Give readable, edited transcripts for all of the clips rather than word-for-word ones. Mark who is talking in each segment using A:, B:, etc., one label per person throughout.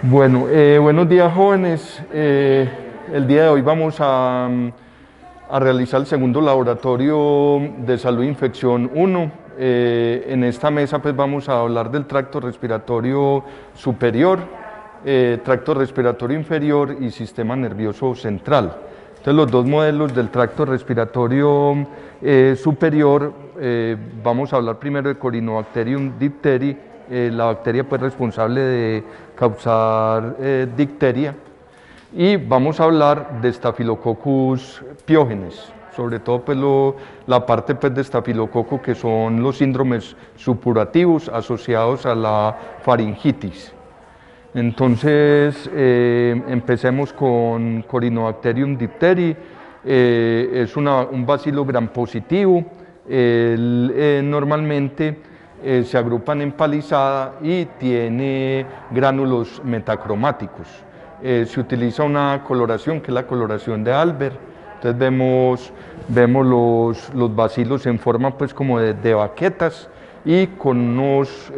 A: Bueno, buenos días jóvenes. El día de hoy vamos a realizar el segundo laboratorio de salud e infección 1. En esta mesa pues vamos a hablar del tracto respiratorio superior, tracto respiratorio inferior y sistema nervioso central. Entonces los dos modelos del tracto respiratorio superior, vamos a hablar primero de Corynebacterium diphtheri, la bacteria pues responsable de causar difteria, y vamos a hablar de Staphylococcus pyogenes, sobre todo pues la parte pues de estafilococo que son los síndromes supurativos asociados a la faringitis. Entonces empecemos con Corynebacterium diphtheri. Es un bacilo gram positivo. Normalmente se agrupan en palizada y tiene gránulos metacromáticos. Se utiliza una coloración que es la coloración de Albert. Entonces vemos los bacilos en forma pues como de baquetas y con unos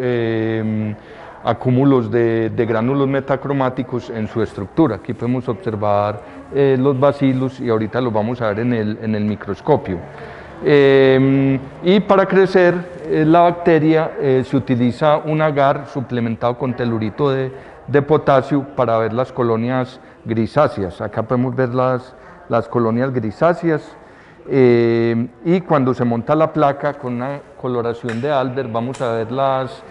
A: acúmulos de gránulos metacromáticos en su estructura. Aquí podemos observar los bacilos y ahorita los vamos a ver en el microscopio. Y para crecer la bacteria se utiliza un agar suplementado con telurito de potasio para ver las colonias grisáceas. Acá podemos ver las colonias grisáceas, y cuando se monta la placa con una coloración de Albert vamos a ver las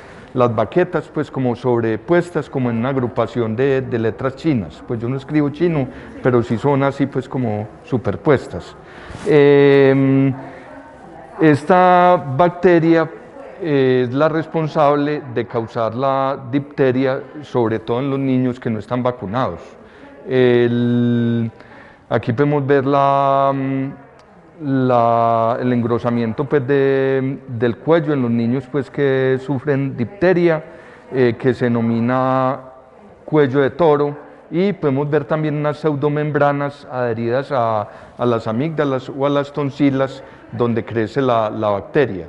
A: baquetas pues como sobrepuestas como en una agrupación de letras chinas. Pues yo no escribo chino, pero sí son así pues como superpuestas. Esta bacteria es la responsable de causar la difteria, sobre todo en los niños que no están vacunados. Aquí podemos ver el engrosamiento pues, del cuello en los niños pues, que sufren difteria, que se denomina cuello de toro, y podemos ver también unas pseudomembranas adheridas a las amígdalas o a las tonsilas donde crece la bacteria.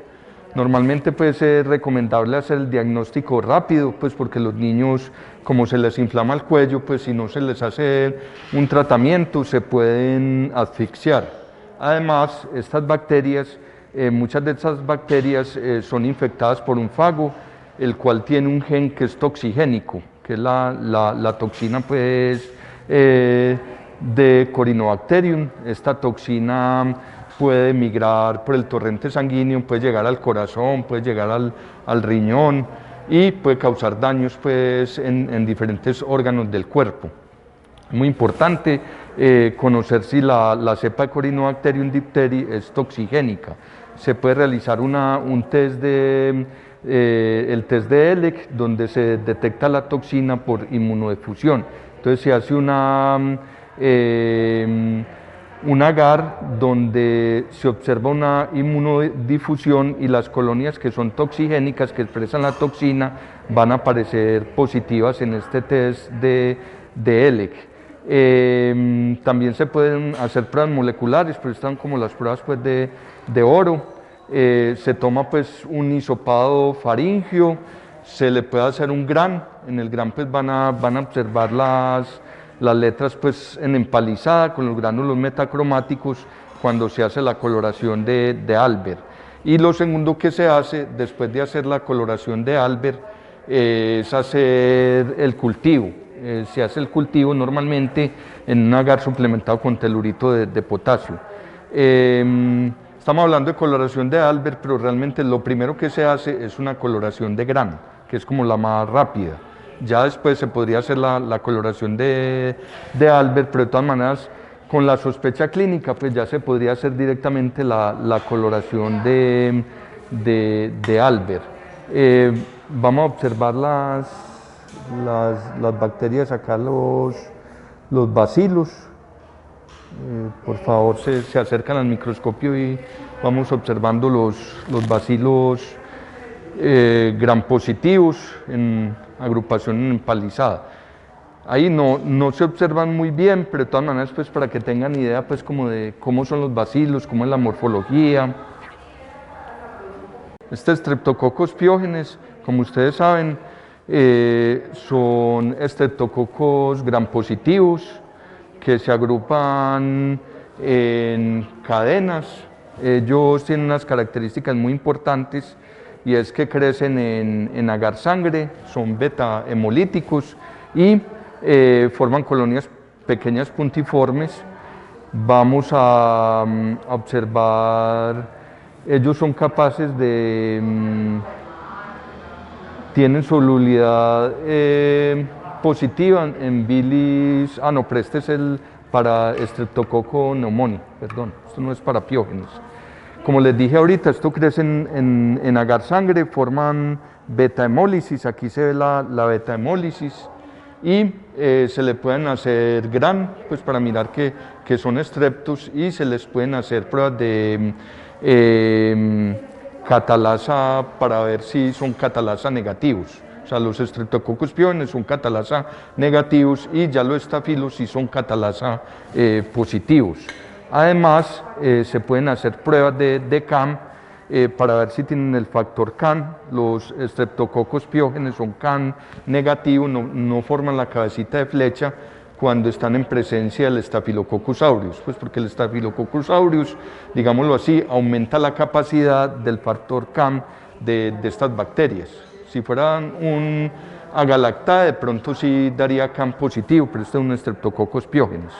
A: Normalmente pues, es recomendable hacer el diagnóstico rápido, pues porque los niños, como se les inflama el cuello, pues si no se les hace un tratamiento se pueden asfixiar. Además, estas bacterias, muchas de estas bacterias son infectadas por un fago, el cual tiene un gen que es toxigénico, que es la toxina pues, de Corynebacterium. Esta toxina puede migrar por el torrente sanguíneo, puede llegar al corazón, puede llegar al riñón y puede causar daños pues, en diferentes órganos del cuerpo. Muy importante conocer si la cepa de Corynebacterium diphtheri es toxigénica. Se puede realizar un test el test de ELEC, donde se detecta la toxina por inmunodifusión. Entonces se hace un agar donde se observa una inmunodifusión y las colonias que son toxigénicas, que expresan la toxina, van a aparecer positivas en este test de ELEC. También se pueden hacer pruebas moleculares, pero están como las pruebas pues, de oro. Se toma pues, un hisopado faríngeo, se le puede hacer un GRAM. En el GRAM pues, van a observar las letras pues, en empalizada con los gránulos metacromáticos cuando se hace la coloración de Albert. Y lo segundo que se hace después de hacer la coloración de Albert es hacer el cultivo. Se hace el cultivo normalmente en un agar suplementado con telurito de potasio. Estamos hablando de coloración de Albert, pero realmente lo primero que se hace es una coloración de Gram, que es como la más rápida. Ya después se podría hacer la coloración de Albert, pero de todas maneras, con la sospecha clínica, pues ya se podría hacer directamente la coloración de Albert. Vamos a observar las bacterias, acá los bacilos. Por favor, se acercan al microscopio y vamos observando los bacilos gram positivos en agrupación empalizada. Ahí no se observan muy bien, pero de todas maneras pues, para que tengan idea pues, como de cómo son los bacilos, cómo es la morfología. Streptococcus pyogenes, como ustedes saben, son estreptococos gram positivos que se agrupan en cadenas. Ellos tienen unas características muy importantes y es que crecen en agar sangre, son beta hemolíticos y forman colonias pequeñas puntiformes. Vamos a observar, ellos son capaces de, tienen solubilidad positiva en bilis, no, pero este es el para Streptococcus pneumoniae, perdón, esto no es para piógenes. Como les dije ahorita, esto crece en agar sangre, forman beta hemólisis, aquí se ve la beta hemólisis y se le pueden hacer gram, pues para mirar que son estreptos y se les pueden hacer pruebas de catalasa para ver si son catalasa negativos. O sea, los Streptococcus pyogenes son catalasa negativos y ya los estafilos sí son catalasa positivos. Además, se pueden hacer pruebas de CAM para ver si tienen el factor CAN. Los Streptococcus pyogenes son CAN negativos, no forman la cabecita de flecha cuando están en presencia del Staphylococcus aureus, pues porque el Staphylococcus aureus, digámoslo así, aumenta la capacidad del factor CAM de estas bacterias. Si fueran un agalactae, de pronto sí daría CAM positivo, pero este es un Streptococcus pyogenes.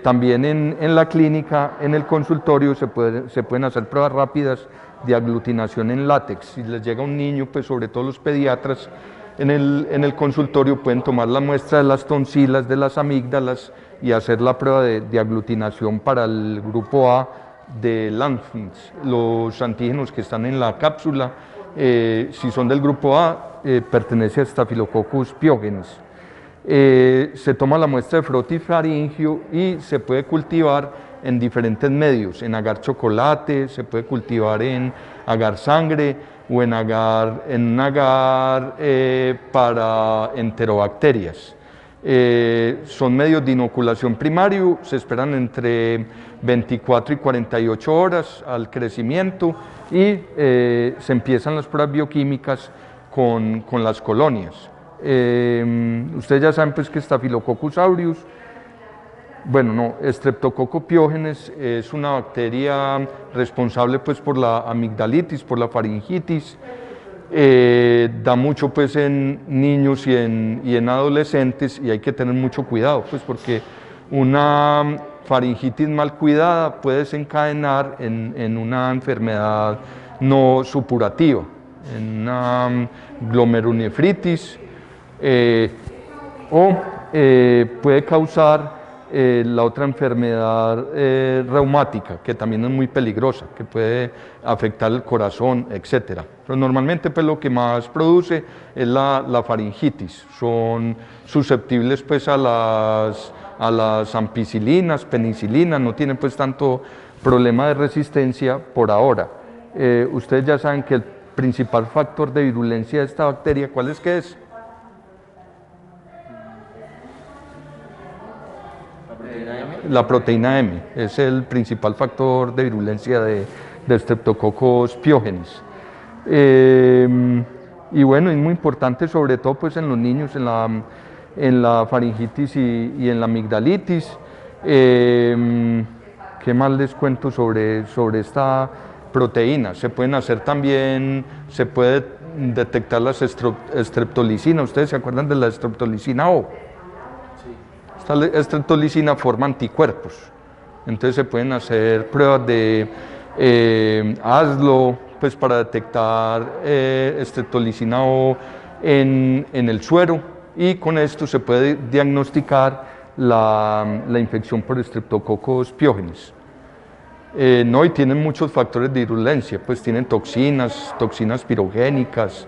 A: También en la clínica, en el consultorio, se pueden hacer pruebas rápidas de aglutinación en látex. Si les llega un niño, pues sobre todo los pediatras, en el consultorio pueden tomar la muestra de las tonsilas, de las amígdalas y hacer la prueba de aglutinación para el grupo A de Lanfins. Los antígenos que están en la cápsula, si son del grupo A, pertenece a Staphylococcus pyogenes. Se toma la muestra de frotifaringio y se puede cultivar en diferentes medios, en agar chocolate, se puede cultivar en agar sangre o en agar para enterobacterias. Son medios de inoculación primario, se esperan entre 24 y 48 horas al crecimiento y se empiezan las pruebas bioquímicas con las colonias. Ustedes ya saben pues que Staphylococcus aureus, bueno, no, Streptococcus pyogenes es una bacteria responsable pues por la amigdalitis, por la faringitis, da mucho pues en niños y en adolescentes y hay que tener mucho cuidado pues porque una faringitis mal cuidada puede desencadenar en una enfermedad no supurativa, en una glomerulonefritis o puede causar la otra enfermedad reumática, que también es muy peligrosa, que puede afectar el corazón, etc. Pero normalmente pues, lo que más produce es la faringitis. Son susceptibles pues, a las ampicilinas, penicilinas, no tienen pues tanto problema de resistencia por ahora. Ustedes ya saben que el principal factor de virulencia de esta bacteria, ¿cuál es que es? La proteína M es el principal factor de virulencia de Streptococcus pyogenes. Y bueno, es muy importante sobre todo pues, en los niños, en la faringitis y en la amigdalitis. ¿Qué más les cuento sobre esta proteína? Se pueden hacer también, se puede detectar las streptolicinas. ¿Ustedes se acuerdan de la streptolicina O? Esta streptolicina forma anticuerpos, entonces se pueden hacer pruebas de ASLO pues para detectar streptolicina O en el suero y con esto se puede diagnosticar la infección por Streptococcus pyogenes. No, y tienen muchos factores de virulencia, pues tienen toxinas pirogénicas,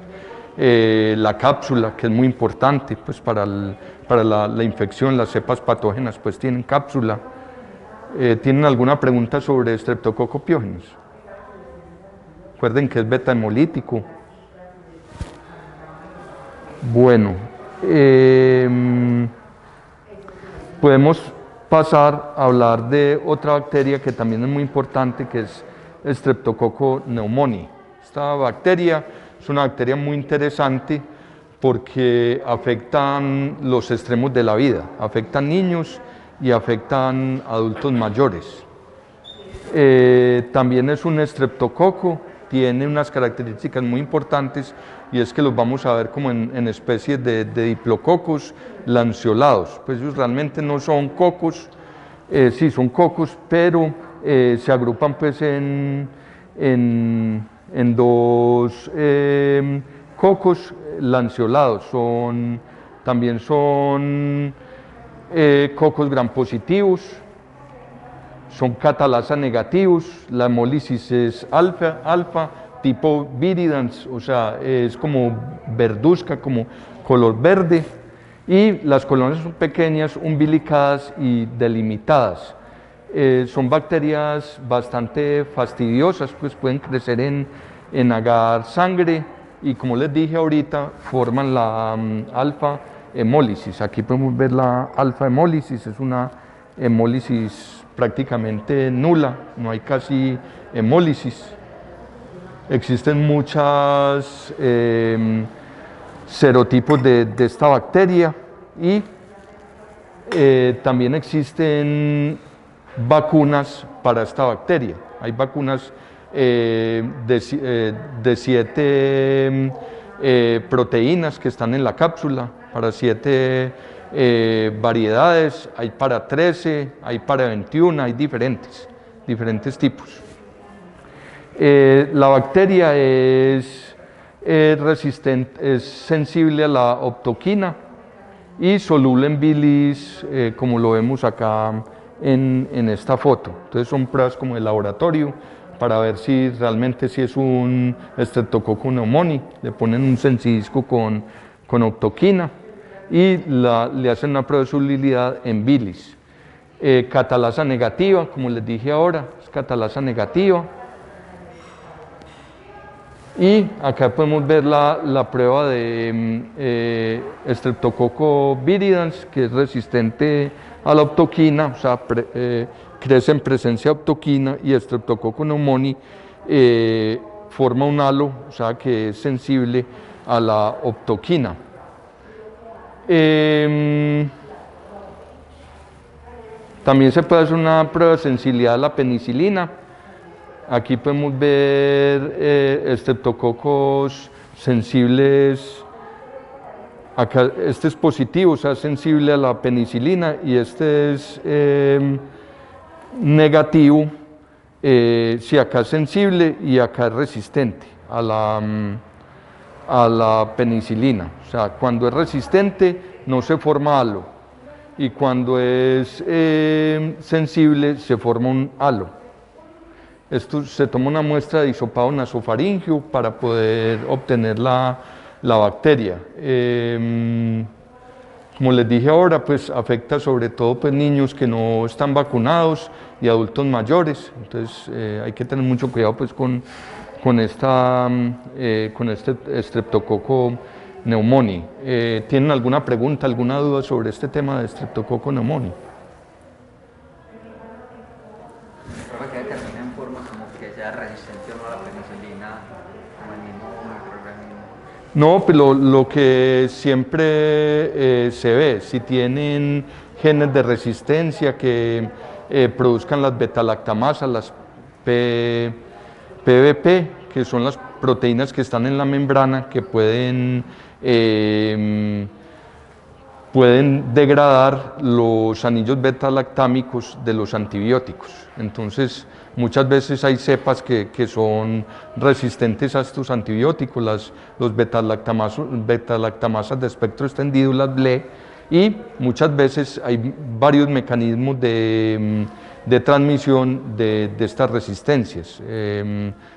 A: la cápsula, que es muy importante pues, para la infección, las cepas patógenas pues tienen cápsula. ¿Tienen alguna pregunta sobre Streptococcus pyogenes? Recuerden que es beta hemolítico. Bueno, podemos pasar a hablar de otra bacteria que también es muy importante, que es Streptococcus pneumoniae. Esta bacteria es una bacteria muy interesante porque afectan los extremos de la vida, afectan niños y afectan adultos mayores. También es un estreptococo, tiene unas características muy importantes y es que los vamos a ver como en especies de diplococos lanceolados. Pues ellos realmente no son cocos, sí son cocos, pero se agrupan pues en dos cocos lanceolados. También son cocos gram positivos, son catalasa negativos, la hemólisis es alfa, tipo viridans, o sea, es como verduzca, como color verde, y las colonias son pequeñas, umbilicadas y delimitadas. Son bacterias bastante fastidiosas, pues pueden crecer en agar sangre y, como les dije ahorita, forman la alfa hemólisis. Aquí podemos ver la alfa hemólisis, es una hemólisis prácticamente nula, no hay casi hemólisis. Existen muchos serotipos de esta bacteria y también existen vacunas para esta bacteria. Hay vacunas de 7 proteínas que están en la cápsula, para 7 variedades, hay para 13, hay para 21, hay diferentes tipos. La bacteria es resistente, es sensible a la optoquina y soluble en bilis, como lo vemos acá en esta foto. Entonces son pruebas como de laboratorio para ver si realmente si es un Streptococcus pneumoniae. Le ponen un sensidisco con optoquina y le hacen una prueba de solubilidad en bilis. Catalasa negativa, como les dije ahora, es catalasa negativa. Y acá podemos ver la prueba de Streptococcus viridans, que es resistente a la optoquina, o sea, crece en presencia de optoquina, y Streptococcus pneumoniae forma un halo, o sea, que es sensible a la optoquina. También se puede hacer una prueba de sensibilidad a la penicilina. Aquí podemos ver estreptococos sensibles. Acá este es positivo, o sea, sensible a la penicilina, y este es negativo. Sí, acá es sensible y acá es resistente a la penicilina. O sea, cuando es resistente no se forma halo, y cuando es sensible se forma un halo. Esto se toma una muestra de hisopado nasofaríngeo para poder obtener la bacteria. Como les dije ahora, pues afecta sobre todo pues, niños que no están vacunados y adultos mayores. Entonces hay que tener mucho cuidado pues, con este Streptococcus pneumoniae. ¿Tienen alguna pregunta, alguna duda sobre este tema de Streptococcus pneumoniae?
B: ¿Que determina en forma como que sea resistente o no a la penicilina como el mismo microorganismo?
A: No, pues lo que siempre se ve, si tienen genes de resistencia que produzcan las beta-lactamasas, las PBP, que son las proteínas que están en la membrana, que pueden degradar los anillos beta-lactámicos de los antibióticos. Entonces, muchas veces hay cepas que son resistentes a estos antibióticos, los beta-lactamasas de espectro extendido, las BLE, y muchas veces hay varios mecanismos de transmisión de estas resistencias.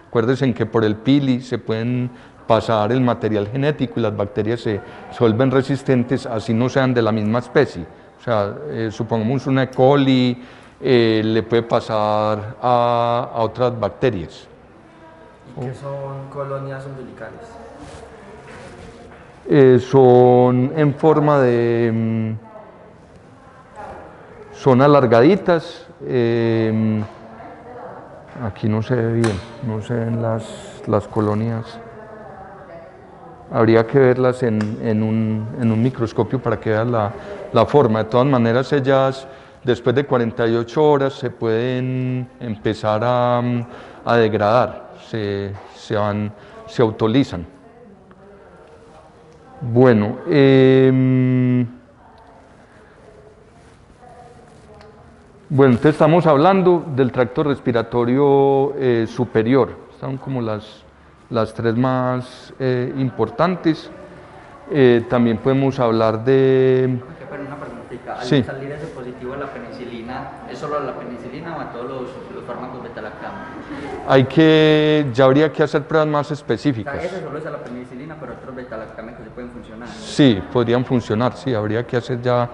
A: Acuérdense que por el pili se pueden pasar el material genético y las bacterias se vuelven resistentes, así no sean de la misma especie. O sea, supongamos una E. coli, le puede pasar a otras bacterias.
C: ¿Y qué son colonias umbilicales?
A: Son en forma de... son alargaditas. Aquí no se ve bien, no se ven las colonias. Habría que verlas en un microscopio para que vean la forma. De todas maneras, ellas después de 48 horas se pueden empezar a degradar, se autolizan. Bueno, entonces estamos hablando del tracto respiratorio superior. Están como las tres más importantes. También podemos hablar de...
B: Pero una preguntita, al
A: Sí.
B: salir ese positivo a la penicilina, ¿es solo a la penicilina o a todos los fármacos beta-lactam?
A: Ya habría que hacer pruebas más
B: O sea,
A: específicas.
B: ese solo es a la penicilina, pero otros beta-lactam que sí pueden funcionar.
A: Sí, podrían funcionar, sí, habría que hacer ya,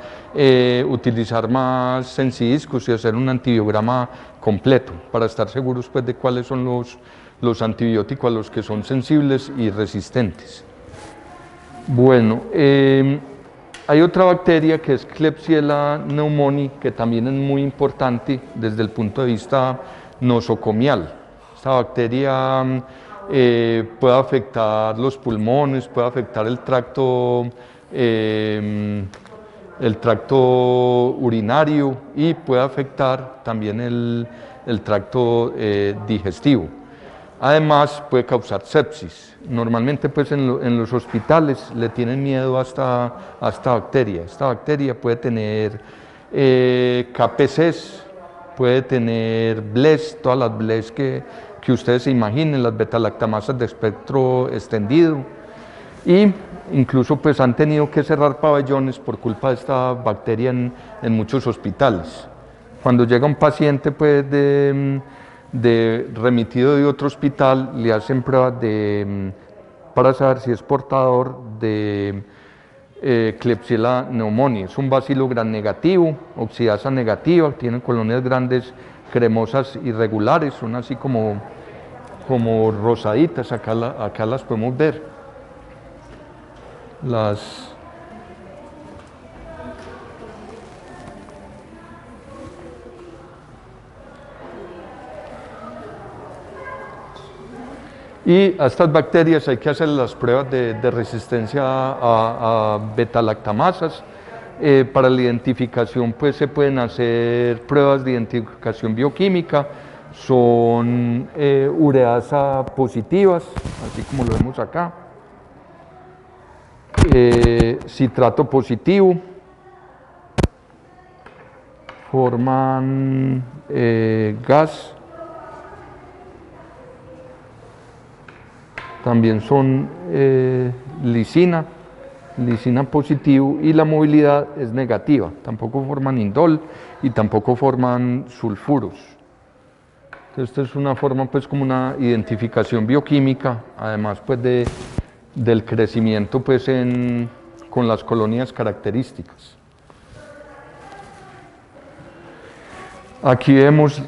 A: utilizar más sensidiscos y hacer un antibiograma completo para estar seguros pues de cuáles son los antibióticos a los que son sensibles y resistentes. Bueno, hay otra bacteria que es Klebsiella pneumoniae, que también es muy importante desde el punto de vista nosocomial. Esta bacteria puede afectar los pulmones, puede afectar el tracto urinario y puede afectar también el tracto digestivo. Además puede causar sepsis. Normalmente pues en los hospitales le tienen miedo a esta bacteria. Esta bacteria puede tener KPCs, puede tener BLES, todas las BLES que ustedes se imaginen, las beta-lactamasas de espectro extendido, y incluso pues han tenido que cerrar pabellones por culpa de esta bacteria en muchos hospitales. Cuando llega un paciente pues remitido de otro hospital, le hacen pruebas para saber si es portador de Klebsiella pneumoniae. Es un bacilo gram negativo, oxidasa negativa, tienen colonias grandes cremosas irregulares, son así como rosaditas, acá las podemos ver. Y a estas bacterias hay que hacer las pruebas de resistencia a beta-lactamasas. Para la identificación pues se pueden hacer pruebas de identificación bioquímica, son ureasa positivas, así como lo vemos acá, citrato positivo, forman gas. También son lisina positivo, y la movilidad es negativa, tampoco forman indol y tampoco forman sulfuros. Entonces, esta es una forma pues como una identificación bioquímica, además pues del crecimiento pues con las colonias características. Aquí vemos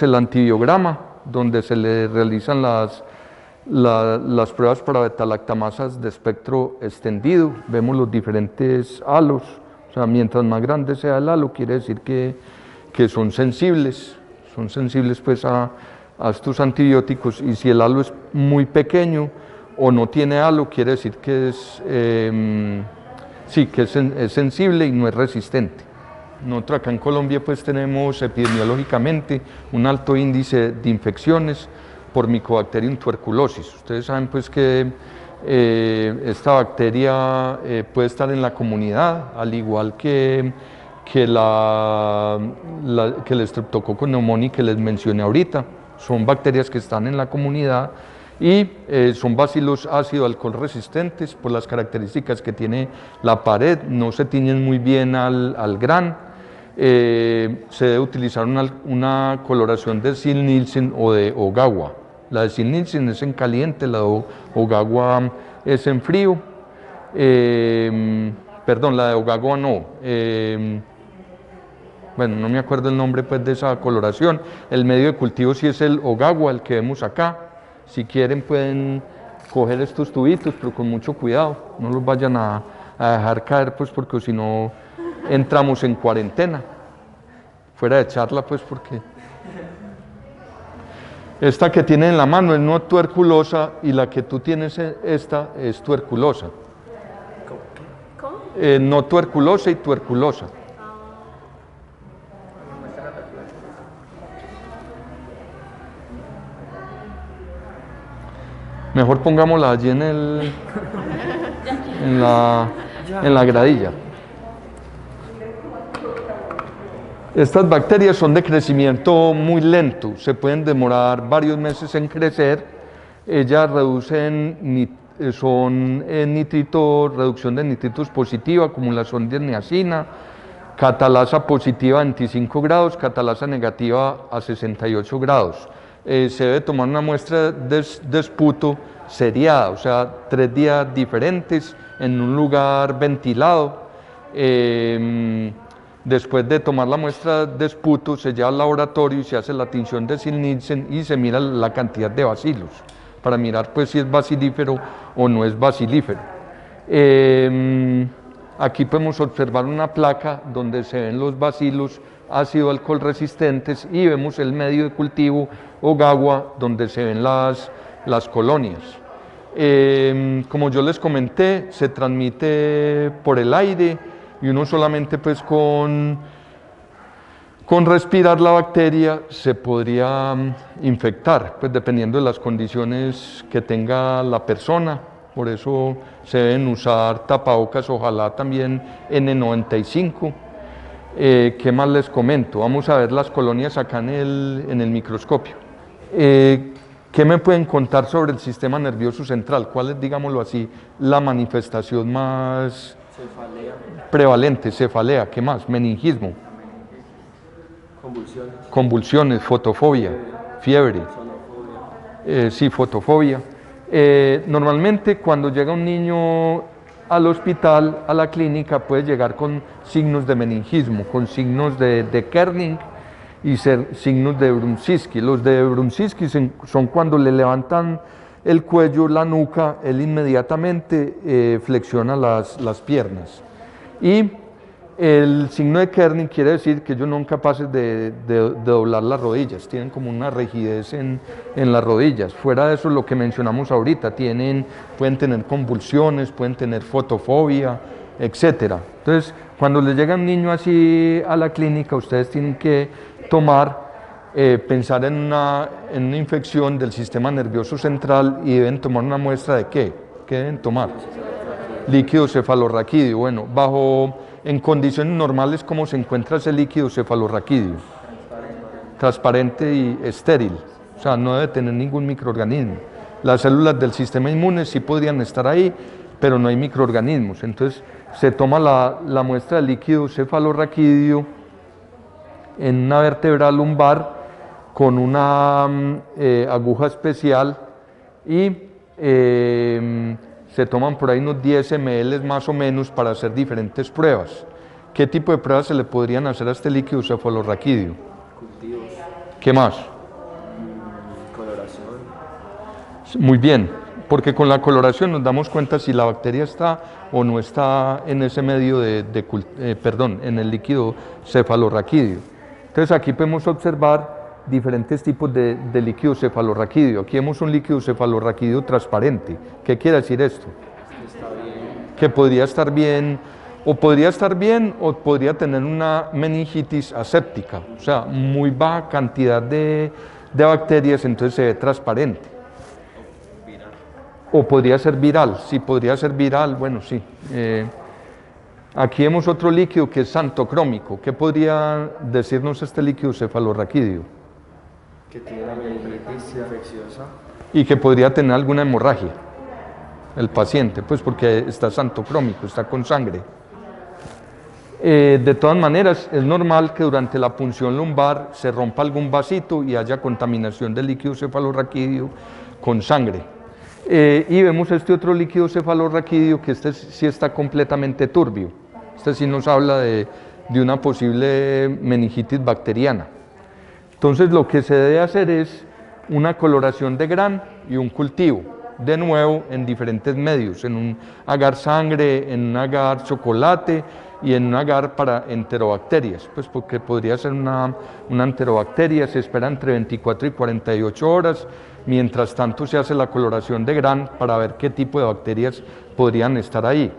A: el antibiograma, donde se le realizan las pruebas para beta-lactamasas de espectro extendido. Vemos los diferentes halos, o sea, mientras más grande sea el halo, quiere decir que son sensibles pues a estos antibióticos, y si el halo es muy pequeño o no tiene halo, quiere decir que es sensible y no es resistente. Nosotros acá en Colombia pues tenemos epidemiológicamente un alto índice de infecciones por Mycobacterium tuberculosis. Ustedes saben pues que esta bacteria puede estar en la comunidad, al igual que el Streptococcus pneumoniae que les mencioné ahorita. Son bacterias que están en la comunidad y son bacilos ácido alcohol resistentes por las características que tiene la pared, no se tiñen muy bien al gran. Se debe utilizar una coloración de Ziehl-Neelsen o de Ogawa. La de Ziehl-Neelsen es en caliente, la de Ogawa es en frío. Perdón, la de Ogawa no. Bueno, no me acuerdo el nombre pues de esa coloración. El medio de cultivo sí es el Ogawa, el que vemos acá. Si quieren pueden coger estos tubitos, pero con mucho cuidado, no los vayan a dejar caer pues, porque si no entramos en cuarentena. Fuera de charla pues, porque Esta que tiene en la mano es no tuberculosa y la que tú tienes, esta es tuberculosa.
C: ¿Cómo?
A: No tuberculosa y tuberculosa. Mejor pongámosla allí en la gradilla. Estas bacterias son de crecimiento muy lento, se pueden demorar varios meses en crecer. Ellas reducen, son reducción de nitritos positiva, acumulación de niacina, catalasa positiva a 25 grados, catalasa negativa a 68 grados. Se debe tomar una muestra de esputo seriada, o sea, 3 días diferentes en un lugar ventilado. Después de tomar la muestra de esputo, se lleva al laboratorio y se hace la tinción de Nielsen y se mira la cantidad de bacilos para mirar pues si es bacilífero o no es bacilífero. Aquí podemos observar una placa donde se ven los bacilos ácido alcohol resistentes y vemos el medio de cultivo o gagua donde se ven las colonias. Como yo les comenté, se transmite por el aire y uno solamente pues con respirar la bacteria se podría infectar, pues dependiendo de las condiciones que tenga la persona. Por eso se deben usar tapabocas, ojalá también N95. ¿Qué más les comento? Vamos a ver las colonias acá en el microscopio. ¿Qué me pueden contar sobre el sistema nervioso central? ¿Cuál es, digámoslo así, la manifestación más prevalente? Cefalea, ¿qué más? Meningismo. Convulsiones, fotofobia, fiebre. Sí, fotofobia. Normalmente cuando llega un niño al hospital, a la clínica, puede llegar con signos de meningismo, con signos de Kerning y signos de Brunskiski. Los de Brunskiski son cuando le levantan el cuello, la nuca, él inmediatamente flexiona las piernas. Y el signo de Kerning quiere decir que ellos no son capaces de doblar las rodillas, tienen como una rigidez en las rodillas. Fuera de eso, lo que mencionamos ahorita, pueden tener convulsiones, pueden tener fotofobia, etc. Entonces, cuando les llega un niño así a la clínica, ustedes tienen que pensar en una infección del sistema nervioso central y deben tomar una muestra de ¿qué? ¿Qué deben tomar? Líquido cefalorraquídeo. Bueno, en condiciones normales, ¿cómo se encuentra ese líquido cefalorraquídeo? Transparente y estéril, o sea, no debe tener ningún microorganismo. Las células del sistema inmune sí podrían estar ahí, pero no hay microorganismos. Entonces, se toma la muestra de líquido cefalorraquídeo en una vértebra lumbar con una aguja especial y se toman por ahí unos 10 ml más o menos para hacer diferentes pruebas. ¿Qué tipo de pruebas se le podrían hacer a este líquido cefalorraquídeo?
C: Cultivos.
A: ¿Qué más?
C: Coloración.
A: Muy bien, porque con la coloración nos damos cuenta si la bacteria está o no está en ese medio en el líquido cefalorraquídeo. Entonces aquí podemos observar diferentes tipos de líquido cefalorraquídeo. Aquí vemos un líquido cefalorraquídeo transparente. ¿Qué quiere decir esto?
C: Está bien.
A: Que podría estar bien o podría tener una meningitis aséptica, o sea, muy baja cantidad de bacterias, entonces se ve transparente.
C: Viral.
A: O podría ser viral, sí, podría ser viral, bueno, sí. Aquí vemos otro líquido que es xantocrómico. ¿Qué podría decirnos este líquido cefalorraquídeo?
C: Que tiene una meningitis infecciosa.
A: Y que podría tener alguna hemorragia el paciente, pues porque está xantocrómico, está con sangre. De todas maneras, es normal que durante la punción lumbar se rompa algún vasito y haya contaminación del líquido cefalorraquídeo con sangre. Y vemos este otro líquido cefalorraquídeo que este sí está completamente turbio. Este sí nos habla de una posible meningitis bacteriana. Entonces lo que se debe hacer es una coloración de Gram y un cultivo. de nuevo en diferentes medios, en un agar sangre, en un agar chocolate y en un agar para enterobacterias, pues porque podría ser una enterobacteria, se espera entre 24 y 48 horas, mientras tanto se hace la coloración de Gram para ver qué tipo de bacterias podrían estar ahí.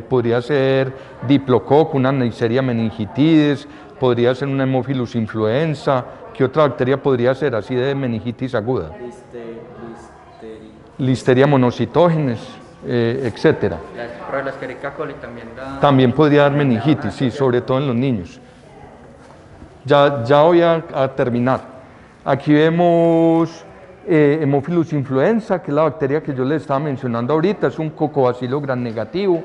A: Podría ser diplococo, una Neisseria meningitidis, podría ser una Haemophilus influenza. ¿Qué otra bacteria podría ser así de meningitis aguda? Listeria monocytogenes, etcétera.
B: Pero la Escherichia coli también da...
A: También podría dar meningitis, sí, sobre todo en los niños. Ya voy a terminar. Aquí vemos Haemophilus influenza, que es la bacteria que yo les estaba mencionando ahorita, es un cocobacilo gram negativo.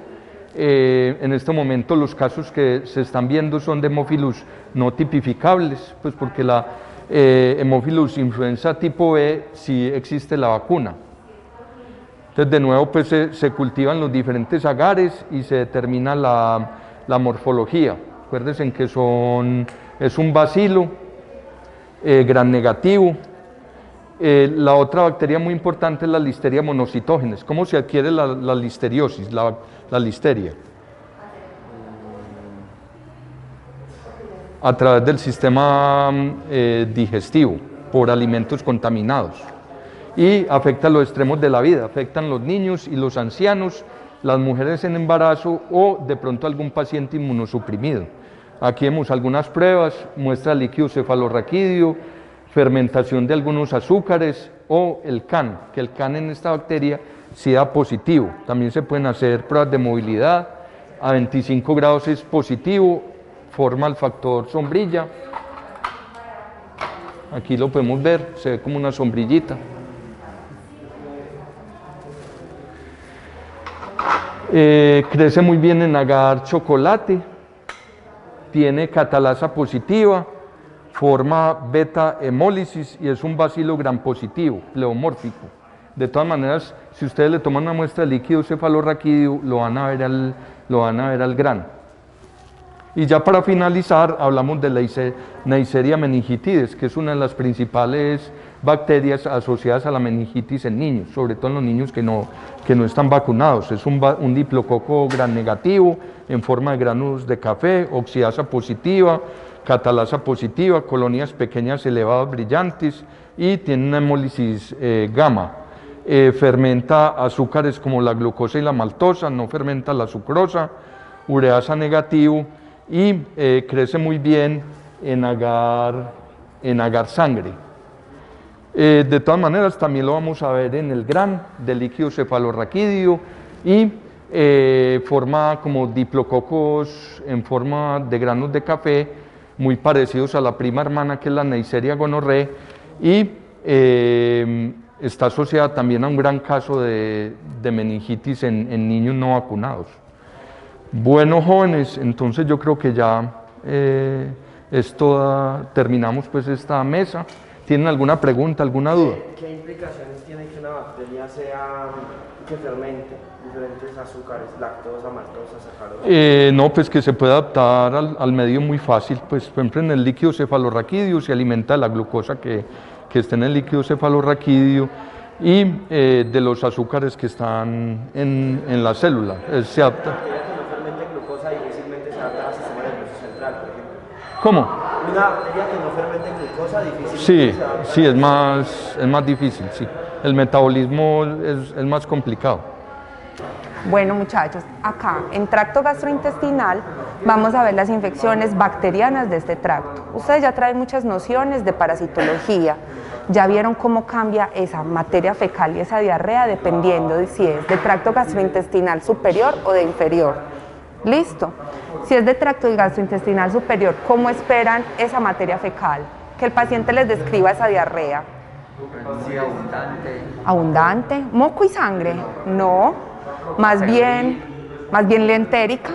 A: En este momento los casos que se están viendo son de Haemophilus no tipificables, pues porque la Haemophilus influenza tipo B sí existe la vacuna. Entonces de nuevo pues se cultivan los diferentes agares y se determina la morfología. Acuérdense que es un bacilo gram negativo. La otra bacteria muy importante es la Listeria monocytogenes. ¿Cómo se adquiere la listeriosis, la listeria? A través del sistema digestivo, por alimentos contaminados. Y afecta los extremos de la vida, afectan los niños y los ancianos, las mujeres en embarazo o de pronto algún paciente inmunosuprimido. Aquí vemos algunas pruebas, muestra líquido cefalorraquídeo, fermentación de algunos azúcares o el CAN, que el CAN en esta bacteria sí da positivo. También se pueden hacer pruebas de movilidad, a 25 grados es positivo, forma el factor sombrilla. Aquí lo podemos ver, se ve como una sombrillita. Crece muy bien en agar chocolate, tiene catalasa positiva, forma beta hemólisis y es un bacilo gram positivo, pleomórfico. De todas maneras, si ustedes le toman una muestra de líquido cefalorraquídeo, lo van a ver al gran. Y ya para finalizar, hablamos de la Neisseria meningitidis, que es una de las principales bacterias asociadas a la meningitis en niños, sobre todo en los niños que no están vacunados. Es un diplococo gram negativo en forma de granos de café, oxidasa positiva, catalasa positiva, colonias pequeñas elevadas brillantes y tiene una hemólisis gamma. Fermenta azúcares como la glucosa y la maltosa, no fermenta la sucrosa, ureasa negativo y crece muy bien en agar sangre. De todas maneras, también lo vamos a ver en el gran del líquido cefalorraquídeo y forma como diplococos en forma de granos de café, muy parecidos a la prima hermana que es la Neisseria gonorrhoeae y está asociada también a un gran caso de meningitis en niños no vacunados. Bueno, jóvenes, entonces yo creo que ya terminamos pues esta mesa. ¿Tienen alguna pregunta, alguna duda?
C: ¿Qué implicaciones tiene que una bacteria que fermente diferentes azúcares, lactosa, maltosa, sacarosa?
A: No, pues que se puede adaptar al medio muy fácil. Pues por ejemplo en el líquido cefalorraquídeo se alimenta de la glucosa que está en el líquido cefalorraquídeo y de los azúcares que están en la célula. Se adapta. ¿Cómo?
C: Una bacteria que no fermente glucosa difícilmente
A: Sí,
C: se adapta.
A: sí, es más difícil, sí. El metabolismo es más complicado.
D: Bueno, muchachos, acá en tracto gastrointestinal vamos a ver las infecciones bacterianas de este tracto. Ustedes ya traen muchas nociones de parasitología, ya vieron cómo cambia esa materia fecal y esa diarrea dependiendo de si es de tracto gastrointestinal superior o de inferior. ¿Listo? Si es de tracto gastrointestinal superior, ¿cómo esperan esa materia fecal? Que el paciente les describa esa diarrea.
B: Sí, abundante.
D: ¿Abundante? ¿Moco y sangre? No, más bien lentérica,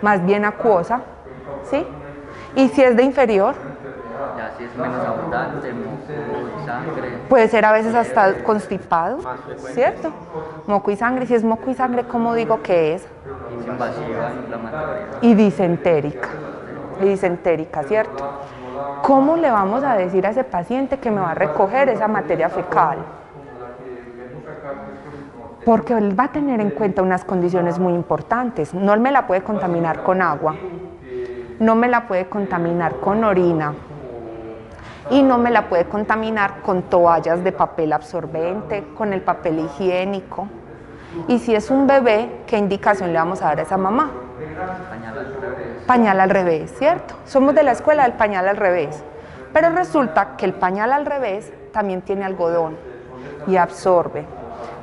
D: más bien acuosa, ¿sí? ¿Y si es de inferior?
B: Ya si es menos abundante, moco y sangre.
D: Puede ser a veces hasta constipado, ¿cierto? Moco y sangre, si es moco y sangre, ¿cómo digo que es?
B: Es invasiva, inflamatoria.
D: Y disentérica, ¿cierto? ¿Cómo le vamos a decir a ese paciente que me va a recoger esa materia fecal? porque él va a tener en cuenta unas condiciones muy importantes. No me la puede contaminar con agua, no me la puede contaminar con orina y no me la puede contaminar con toallas de papel absorbente, con el papel higiénico. Y si es un bebé, ¿qué indicación le vamos a dar a esa mamá?
B: Pañal al revés.
D: Pañal al revés, ¿cierto? Somos de la escuela del pañal al revés, pero resulta que el pañal al revés también tiene algodón y absorbe.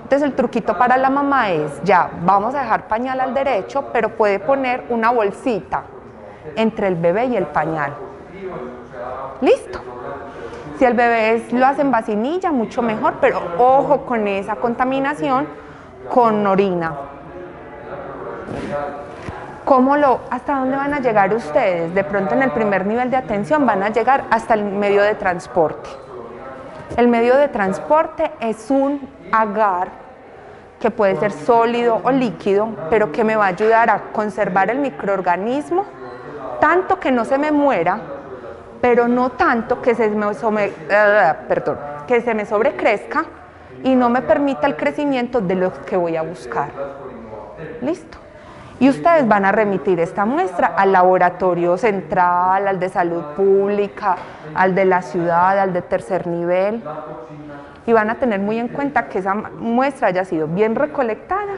D: Entonces el truquito para la mamá es, ya, vamos a dejar pañal al derecho, pero puede poner una bolsita entre el bebé y el pañal. Listo. Si el bebé lo hace en vacinilla, mucho mejor, pero ojo con esa contaminación con orina. ¿Hasta dónde van a llegar ustedes? De pronto en el primer nivel de atención van a llegar hasta el medio de transporte. El medio de transporte es un agar que puede ser sólido o líquido, pero que me va a ayudar a conservar el microorganismo, tanto que no se me muera, pero no tanto que se me sobrecrezca y no me permita el crecimiento de lo que voy a buscar. ¿Listo? Y ustedes van a remitir esta muestra al laboratorio central, al de salud pública, al de la ciudad, al de tercer nivel. Y van a tener muy en cuenta que esa muestra haya sido bien recolectada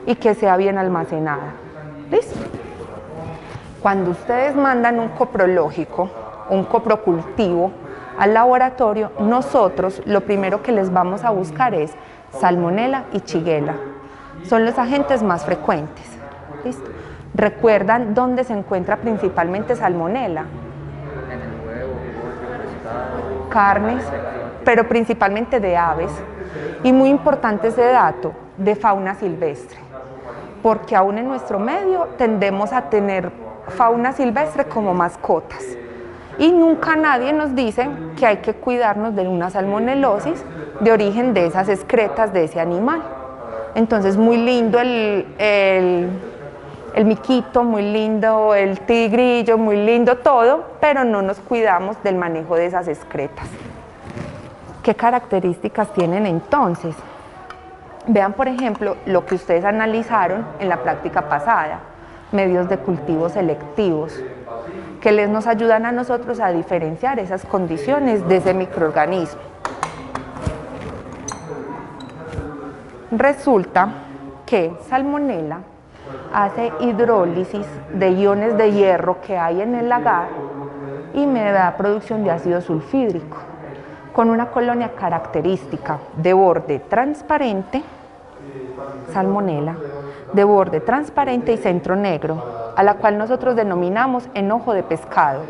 D: y que sea bien almacenada. ¿Listo? Cuando ustedes mandan un coprológico, un coprocultivo al laboratorio, nosotros lo primero que les vamos a buscar es Salmonella y Shigella. Son los agentes más frecuentes. ¿Listo? ¿Recuerdan dónde se encuentra principalmente Salmonella?
B: En el huevo, pollo, pescado.
D: Carnes, pero principalmente de aves. Y muy importante ese dato, de fauna silvestre, porque aún en nuestro medio tendemos a tener fauna silvestre como mascotas. Y nunca nadie nos dice que hay que cuidarnos de una salmonelosis de origen de esas excretas de ese animal. Entonces, muy lindo el miquito, muy lindo el tigrillo, muy lindo todo, pero no nos cuidamos del manejo de esas excretas. ¿Qué características tienen entonces? Vean, por ejemplo, lo que ustedes analizaron en la práctica pasada, medios de cultivo selectivos, que nos ayudan a nosotros a diferenciar esas condiciones de ese microorganismo. Resulta que Salmonella hace hidrólisis de iones de hierro que hay en el agar y me da producción de ácido sulfídrico con una colonia característica de borde transparente, Salmonella, de borde transparente y centro negro, a la cual nosotros denominamos enojo de pescado.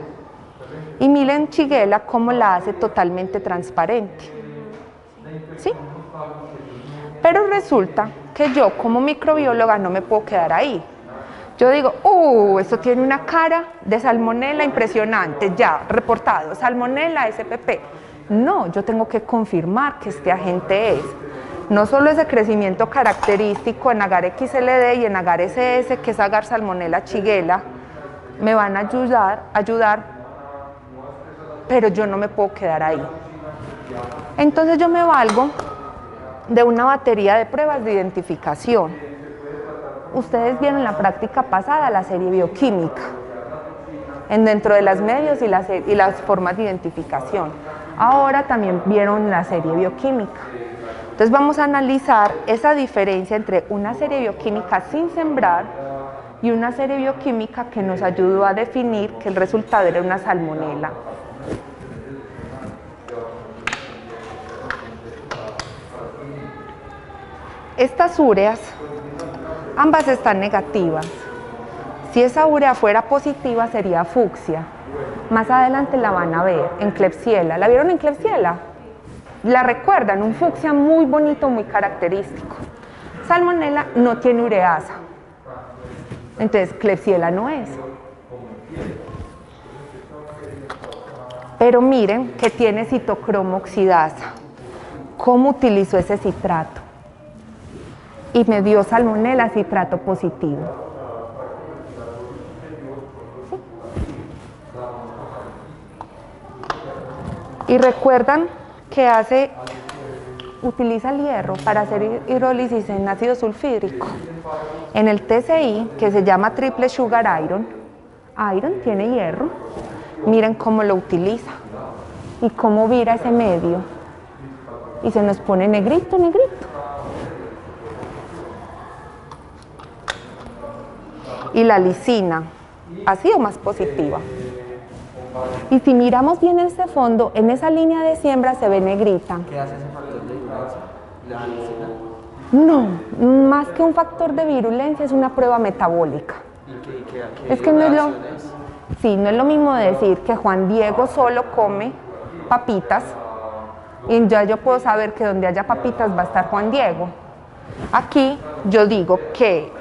D: Y miren Shigella cómo la hace totalmente transparente. ¿Sí? Pero resulta que yo como microbióloga no me puedo quedar ahí. Yo digo, esto tiene una cara de Salmonella impresionante, ya, reportado, Salmonella SPP. No, yo tengo que confirmar que este agente es. No solo ese crecimiento característico en agar XLD y en agar SS, que es agar Salmonella Shigella, me van a ayudar, pero yo no me puedo quedar ahí. Entonces yo me valgo de una batería de pruebas de identificación. Ustedes vieron en la práctica pasada la serie bioquímica, dentro de los medios y las formas de identificación. Ahora también vieron la serie bioquímica. Entonces vamos a analizar esa diferencia entre una serie bioquímica sin sembrar y una serie bioquímica que nos ayudó a definir que el resultado era una salmonela. Estas ureas, ambas están negativas. Si esa urea fuera positiva sería fucsia. Más adelante la van a ver en Klebsiella. ¿La vieron en Klebsiella? ¿La recuerdan? Un fucsia muy bonito, muy característico. Salmonella no tiene ureasa. Entonces Klebsiella no es. Pero miren que tiene citocromo oxidasa. ¿Cómo utilizó ese citrato? Y me dio Salmonella citrato positivo. ¿Sí? Y recuerdan que hace utiliza el hierro para hacer hidrólisis en ácido sulfídrico. En el TCI, que se llama Triple Sugar Iron, tiene hierro. Miren cómo lo utiliza y cómo vira ese medio. Y se nos pone negrito, negrito. Y la lisina ha sido más positiva. Y si miramos bien este fondo, en esa línea de siembra se ve negrita.
B: ¿Qué hace ese factor de virulencia? ¿La lisina?
D: No, más que un factor de virulencia es una prueba metabólica.
B: ¿Y qué
D: Es que no es lo,
B: reacciones?
D: sí, no es lo mismo decir que Juan Diego solo come papitas y ya yo puedo saber que donde haya papitas va a estar Juan Diego. Aquí yo digo que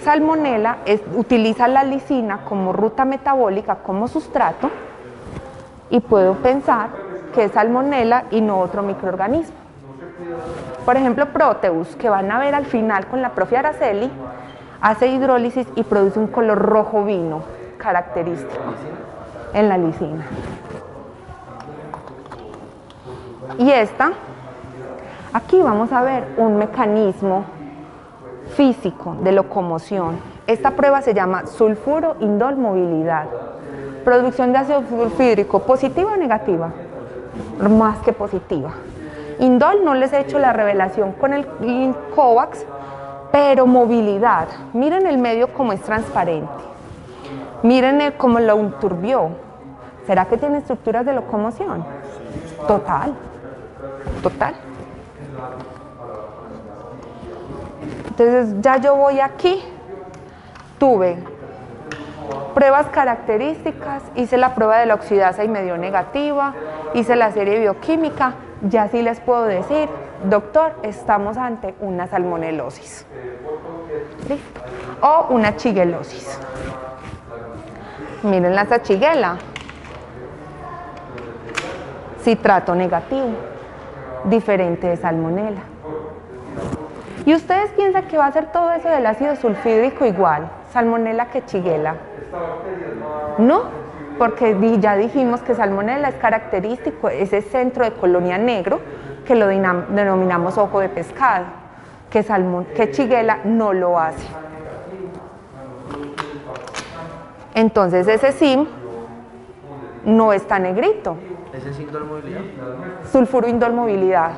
D: Salmonella utiliza la lisina como ruta metabólica, como sustrato, y puedo pensar que es Salmonella y no otro microorganismo. Por ejemplo, Proteus, que van a ver al final con la profe Araceli, hace hidrólisis y produce un color rojo vino característico en la lisina. Y aquí vamos a ver un mecanismo físico de locomoción. Esta prueba se llama sulfuro indol movilidad. Producción de ácido sulfídrico, ¿positiva o negativa? Más que positiva. Indol no les he hecho la revelación con el COVAX, pero movilidad. Miren el medio como es transparente. Miren cómo lo enturbió. ¿Será que tiene estructuras de locomoción? Total. Entonces ya yo voy aquí, tuve pruebas características, hice la prueba de la oxidasa y me dio negativa, hice la serie bioquímica, ya sí les puedo decir, doctor, estamos ante una salmonelosis. ¿Listo? O una shigellosis. Miren la Shigella. Citrato negativo, diferente de Salmonella. ¿Y ustedes piensan que va a ser todo eso del ácido sulfídrico igual, Salmonella que Shigella? No, porque ya dijimos que Salmonella es característico, ese centro de colonia negro, que lo denominamos ojo de pescado, que Shigella no lo hace. Entonces ese SIM no está negrito.
B: ¿Ese es indol movilidad?
D: Sulfuro indol movilidad.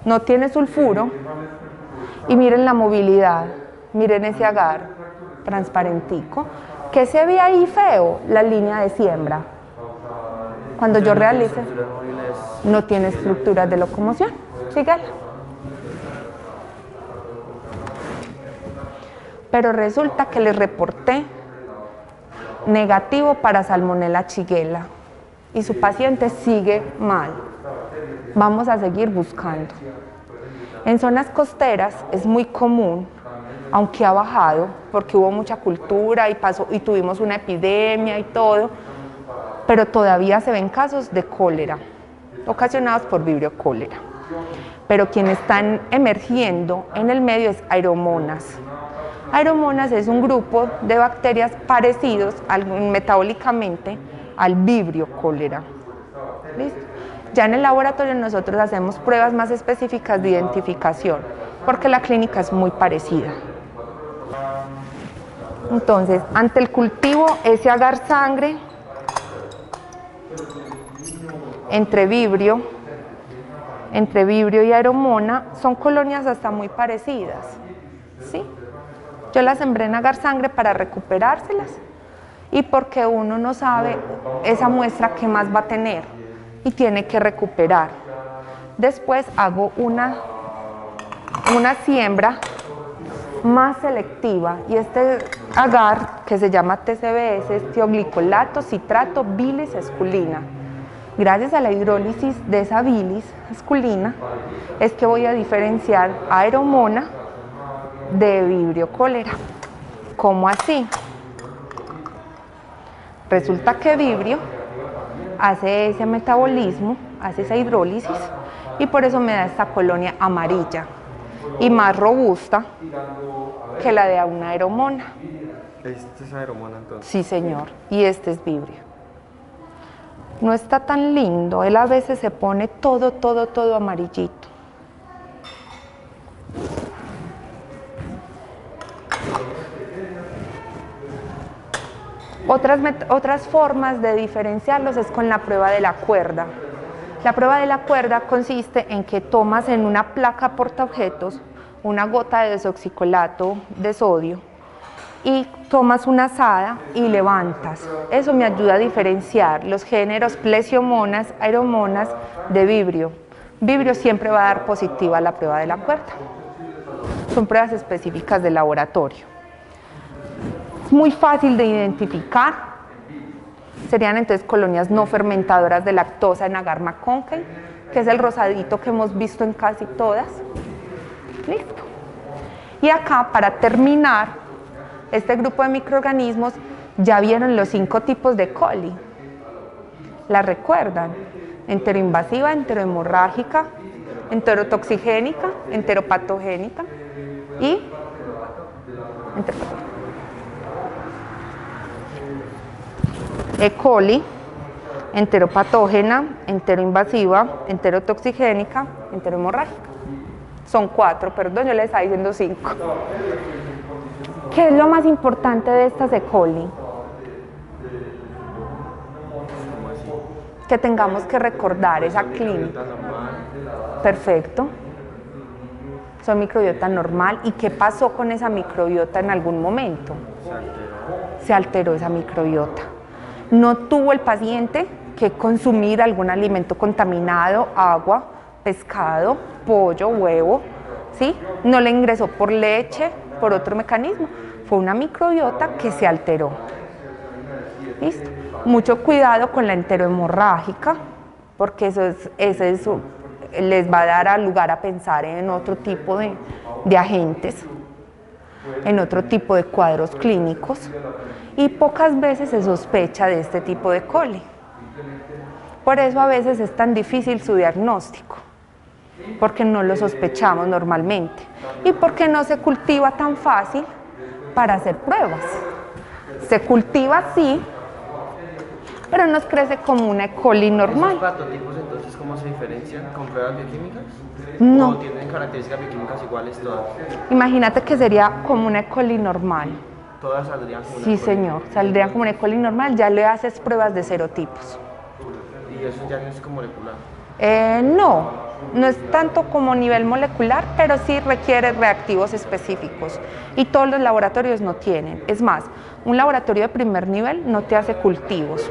D: No tiene sulfuro. Y miren la movilidad. Miren ese agar transparentico. ¿Qué se ve ahí feo? La línea de siembra. Cuando yo realice, no tiene estructuras de locomoción. Sígala. Pero resulta que les reporté negativo para Salmonella Shigella y su paciente sigue mal. Vamos a seguir buscando. En zonas costeras es muy común, aunque ha bajado porque hubo mucha cultura y tuvimos una epidemia y todo, pero todavía se ven casos de cólera ocasionados por vibrio cólera. Pero quienes están emergiendo en el medio es Aeromonas. Aeromonas es un grupo de bacterias parecidos metabólicamente al vibrio cólera. ¿Listo? Ya en el laboratorio nosotros hacemos pruebas más específicas de identificación, porque la clínica es muy parecida. Entonces, ante el cultivo, ese agar sangre entre vibrio y aeromona son colonias hasta muy parecidas, ¿sí? Yo las sembré en agar sangre para recuperárselas y porque uno no sabe esa muestra qué más va a tener y tiene que recuperar. Después hago una siembra más selectiva y este agar que se llama TCBS es tioglicolato, citrato, bilis, esculina. Gracias a la hidrólisis de esa bilis esculina es que voy a diferenciar aeromona de vibrio cólera. ¿Cómo así? Resulta que vibrio hace ese metabolismo, hace esa hidrólisis y por eso me da esta colonia amarilla y más robusta que la de una aeromona.
C: ¿Este es aeromona entonces?
D: Sí, señor, y este es vibrio. No está tan lindo, él a veces se pone todo amarillito. Otras formas de diferenciarlos es con la prueba de la cuerda. La prueba de la cuerda consiste en que tomas en una placa portaobjetos una gota de desoxicolato de sodio y tomas una azada y levantas. Eso me ayuda a diferenciar los géneros plesiomonas, aeromonas de vibrio. Vibrio siempre va a dar positiva a la prueba de la cuerda. Son pruebas específicas de laboratorio. Es muy fácil de identificar. Serían entonces colonias no fermentadoras de lactosa en agar McConkey, que es el rosadito que hemos visto en casi todas. Listo. Y acá, para terminar, este grupo de microorganismos, ya vieron los 5 tipos de coli. ¿La recuerdan? Enteroinvasiva, enterohemorrágica, enterotoxigénica, enteropatogénica y E. coli, enteropatógena, enteroinvasiva, enterotoxigénica, enterohemorrágica. Son 4, perdón, yo les estaba diciendo 5. ¿Qué es lo más importante de estas E. coli? Que tengamos que recordar esa clínica. Perfecto. Son microbiota normal. ¿Y qué pasó con esa microbiota en algún momento? Se alteró esa microbiota. No tuvo el paciente que consumir algún alimento contaminado, agua, pescado, pollo, huevo, ¿sí? No le ingresó por leche, por otro mecanismo. Fue una microbiota que se alteró. ¿Listo? Mucho cuidado con la enterohemorrágica, porque eso les va a dar lugar a pensar en otro tipo de agentes, en otro tipo de cuadros clínicos, y pocas veces se sospecha de este tipo de coli. Por eso a veces es tan difícil su diagnóstico, porque no lo sospechamos normalmente y porque no se cultiva tan fácil para hacer pruebas. Se cultiva sí, pero nos crece como una E. coli normal.
C: ¿Esos patotipos entonces cómo se diferencian? ¿Con pruebas bioquímicas?
D: No.
C: ¿O tienen características bioquímicas iguales todas?
D: Imagínate que sería como una E. coli normal.
C: Todas saldrían como una
D: Sí,
C: E. coli.
D: señor, saldrían como una E. coli normal, ya le haces pruebas de serotipos.
C: ¿Y eso ya no es molecular?
D: No es tanto como nivel molecular, pero sí requiere reactivos específicos y todos los laboratorios no tienen. Es más, un laboratorio de primer nivel no te hace cultivos.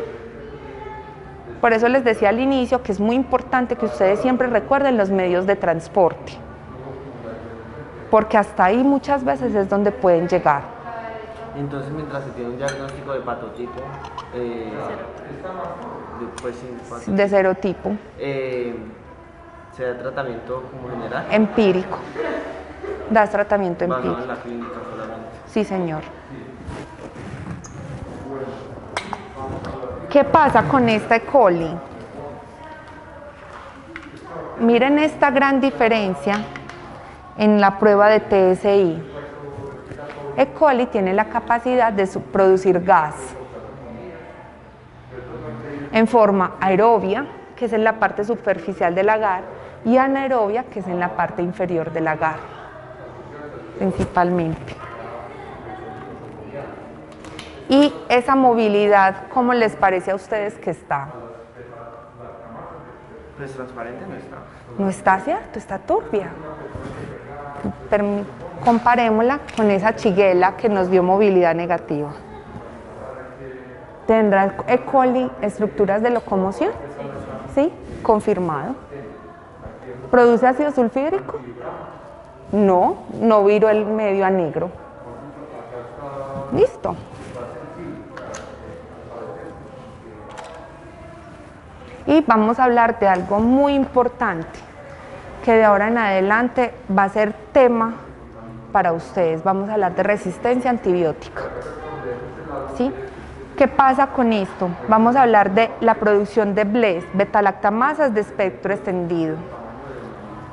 D: Por eso les decía al inicio que es muy importante que ustedes siempre recuerden los medios de transporte, porque hasta ahí muchas veces es donde pueden llegar.
C: Entonces, mientras se tiene un diagnóstico de patotipo,
D: De serotipo.
C: ¿Se da tratamiento como general?
D: Empírico. Das tratamiento
C: Basado
D: empírico.
C: en la clínica solamente.
D: Sí, señor. ¿Qué pasa con esta E. coli? Miren esta gran diferencia en la prueba de TSI. E. coli tiene la capacidad de producir gas en forma aerobia, que es en la parte superficial del agar, y anaerobia, que es en la parte inferior del agar, principalmente. Y esa movilidad, ¿cómo les parece a ustedes que está?
C: Pues transparente no está.
D: No está cierto, está turbia. Comparémosla con esa chiguela que nos dio movilidad negativa. ¿Tendrá E. coli estructuras de locomoción? Sí, confirmado. ¿Produce ácido sulfídrico? No viró el medio a negro. Listo. Y vamos a hablar de algo muy importante, que de ahora en adelante va a ser tema para ustedes. Vamos a hablar de resistencia antibiótica. ¿Sí? ¿Qué pasa con esto? Vamos a hablar de la producción de BLES, betalactamasas de espectro extendido.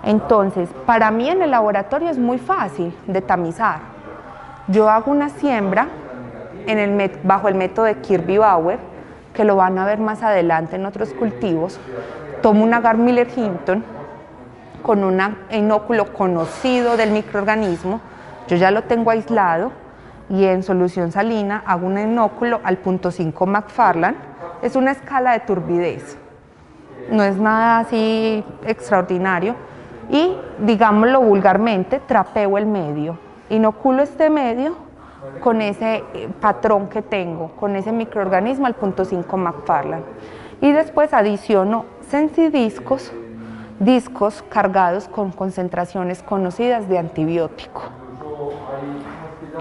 D: Entonces, para mí en el laboratorio es muy fácil de tamizar. Yo hago una siembra bajo el método de Kirby-Bauer, que lo van a ver más adelante en otros cultivos. Tomo un agar Miller-Hinton con un inóculo conocido del microorganismo, yo ya lo tengo aislado, y en solución salina hago un inóculo al 0.5 McFarland. Es una escala de turbidez, no es nada así extraordinario, y digámoslo vulgarmente, trapeo el medio, inoculo este medio con ese patrón que tengo, con ese microorganismo al 0.5 McFarland, y después adiciono sensidiscos, discos cargados con concentraciones conocidas de antibiótico.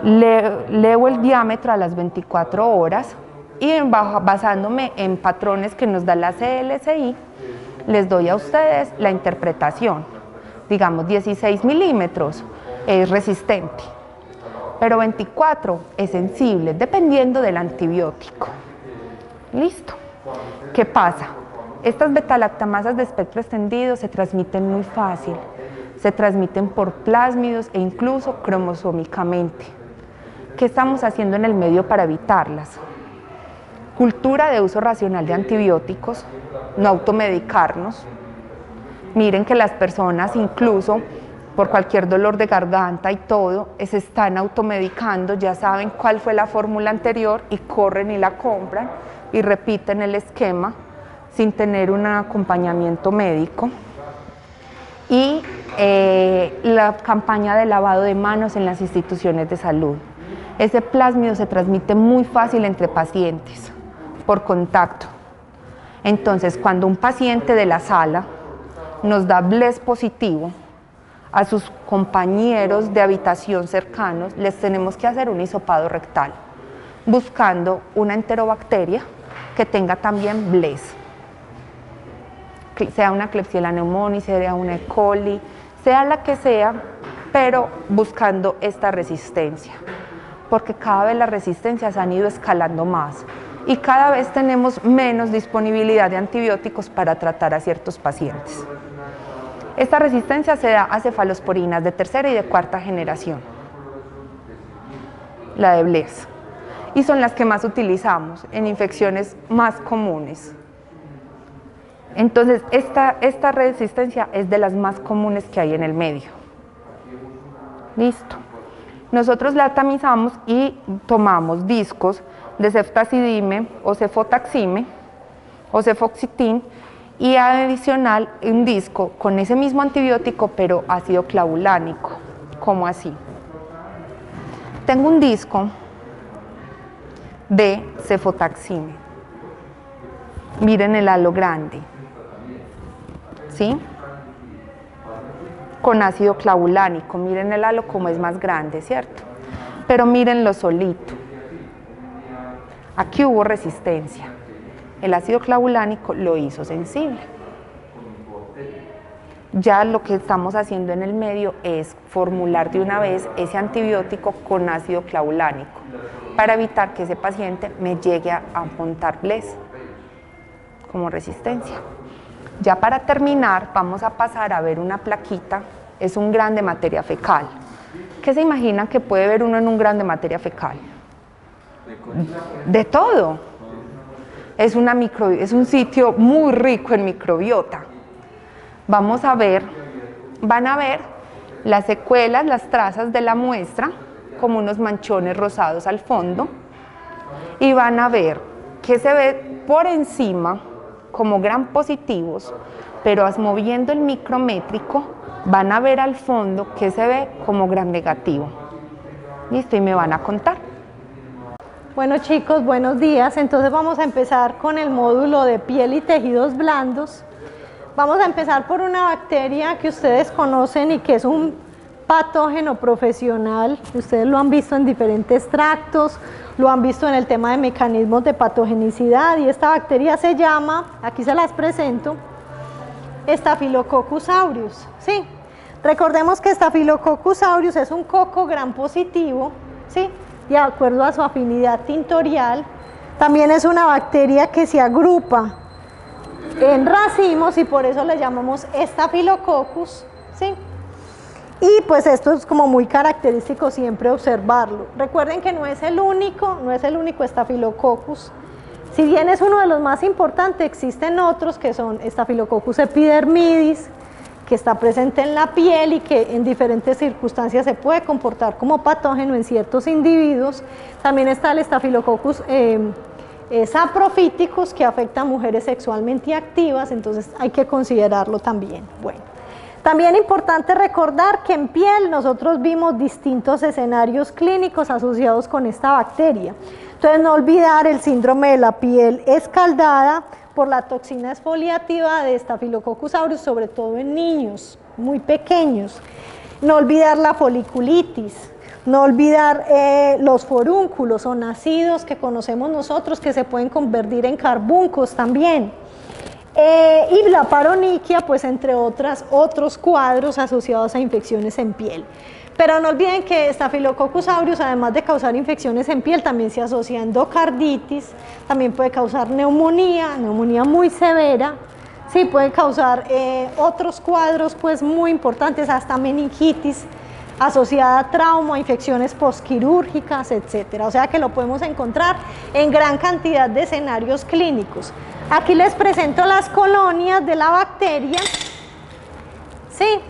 D: Leo el diámetro a las 24 horas y basándome en patrones que nos da la CLSI, les doy a ustedes la interpretación. Digamos, 16 milímetros es resistente, pero 24 es sensible, dependiendo del antibiótico. Listo. ¿Qué pasa? Estas betalactamasas de espectro extendido se transmiten muy fácil, se transmiten por plásmidos e incluso cromosómicamente. ¿Qué estamos haciendo en el medio para evitarlas? Cultura de uso racional de antibióticos, no automedicarnos. Miren que las personas incluso por cualquier dolor de garganta y todo, se están automedicando, ya saben cuál fue la fórmula anterior y corren y la compran y repiten el esquema sin tener un acompañamiento médico. Y la campaña de lavado de manos en las instituciones de salud. Ese plásmido se transmite muy fácil entre pacientes por contacto. Entonces, cuando un paciente de la sala nos da BLES positivo, a sus compañeros de habitación cercanos les tenemos que hacer un hisopado rectal, buscando una enterobacteria que tenga también BLES, sea una Klebsiella pneumoniae, sea una E. coli, sea la que sea, pero buscando esta resistencia, porque cada vez las resistencias han ido escalando más y cada vez tenemos menos disponibilidad de antibióticos para tratar a ciertos pacientes. Esta resistencia se da a cefalosporinas de tercera y de cuarta generación, la de BLES, y son las que más utilizamos en infecciones más comunes. Entonces, esta resistencia es de las más comunes que hay en el medio. Listo. Nosotros la tamizamos y tomamos discos de ceftazidime o cefotaxime o cefoxitin y adicional un disco con ese mismo antibiótico pero ácido clavulánico, como así. Tengo un disco de cefotaxime, miren el halo grande, ¿sí? Con ácido clavulánico, miren el halo como es más grande, ¿cierto? Pero mírenlo solito, aquí hubo resistencia. El ácido clavulánico lo hizo sensible. Ya lo que estamos haciendo en el medio es formular de una vez ese antibiótico con ácido clavulánico para evitar que ese paciente me llegue a montar BLES como resistencia. Ya para terminar vamos a pasar a ver una plaquita, es un gran de materia fecal. ¿Qué se imaginan que puede ver uno en un gran de materia fecal? De todo. Es un sitio muy rico en microbiota. Vamos a ver, van a ver las secuelas, las trazas de la muestra, como unos manchones rosados al fondo, y van a ver que se ve por encima como gran positivos, pero moviendo el micrométrico, van a ver al fondo que se ve como gran negativo. Listo, y me van a contar.
E: Bueno chicos, buenos días. Entonces vamos a empezar con el módulo de piel y tejidos blandos. Vamos a empezar por una bacteria que ustedes conocen y que es un patógeno profesional. Ustedes lo han visto en diferentes tractos, lo han visto en el tema de mecanismos de patogenicidad, y esta bacteria se llama, aquí se las presento, Staphylococcus aureus. ¿Sí? Recordemos que Staphylococcus aureus es un coco gram positivo, ¿sí? De acuerdo a su afinidad tintorial. También es una bacteria que se agrupa en racimos y por eso le llamamos Staphylococcus, ¿sí? Y pues esto es como muy característico siempre observarlo. Recuerden que no es el único Staphylococcus. Si bien es uno de los más importantes, existen otros que son Staphylococcus epidermidis, que está presente en la piel y que en diferentes circunstancias se puede comportar como patógeno en ciertos individuos. También está el Staphylococcus saprophyticus, que afecta a mujeres sexualmente activas, entonces hay que considerarlo también. Bueno, también importante recordar que en piel nosotros vimos distintos escenarios clínicos asociados con esta bacteria. Entonces no olvidar el síndrome de la piel escaldada por la toxina exfoliativa de Staphylococcus aureus, sobre todo en niños muy pequeños. No olvidar la foliculitis, no olvidar los forúnculos o nacidos que conocemos nosotros, que se pueden convertir en carbuncos también. Y la paroniquia, pues entre otros cuadros asociados a infecciones en piel. Pero no olviden que Staphylococcus aureus, además de causar infecciones en piel, también se asocia a endocarditis, también puede causar neumonía muy severa, sí, puede causar otros cuadros pues muy importantes, hasta meningitis asociada a trauma, infecciones postquirúrgicas, etcétera. O sea que lo podemos encontrar en gran cantidad de escenarios clínicos. Aquí les presento las colonias de la bacteria, sí.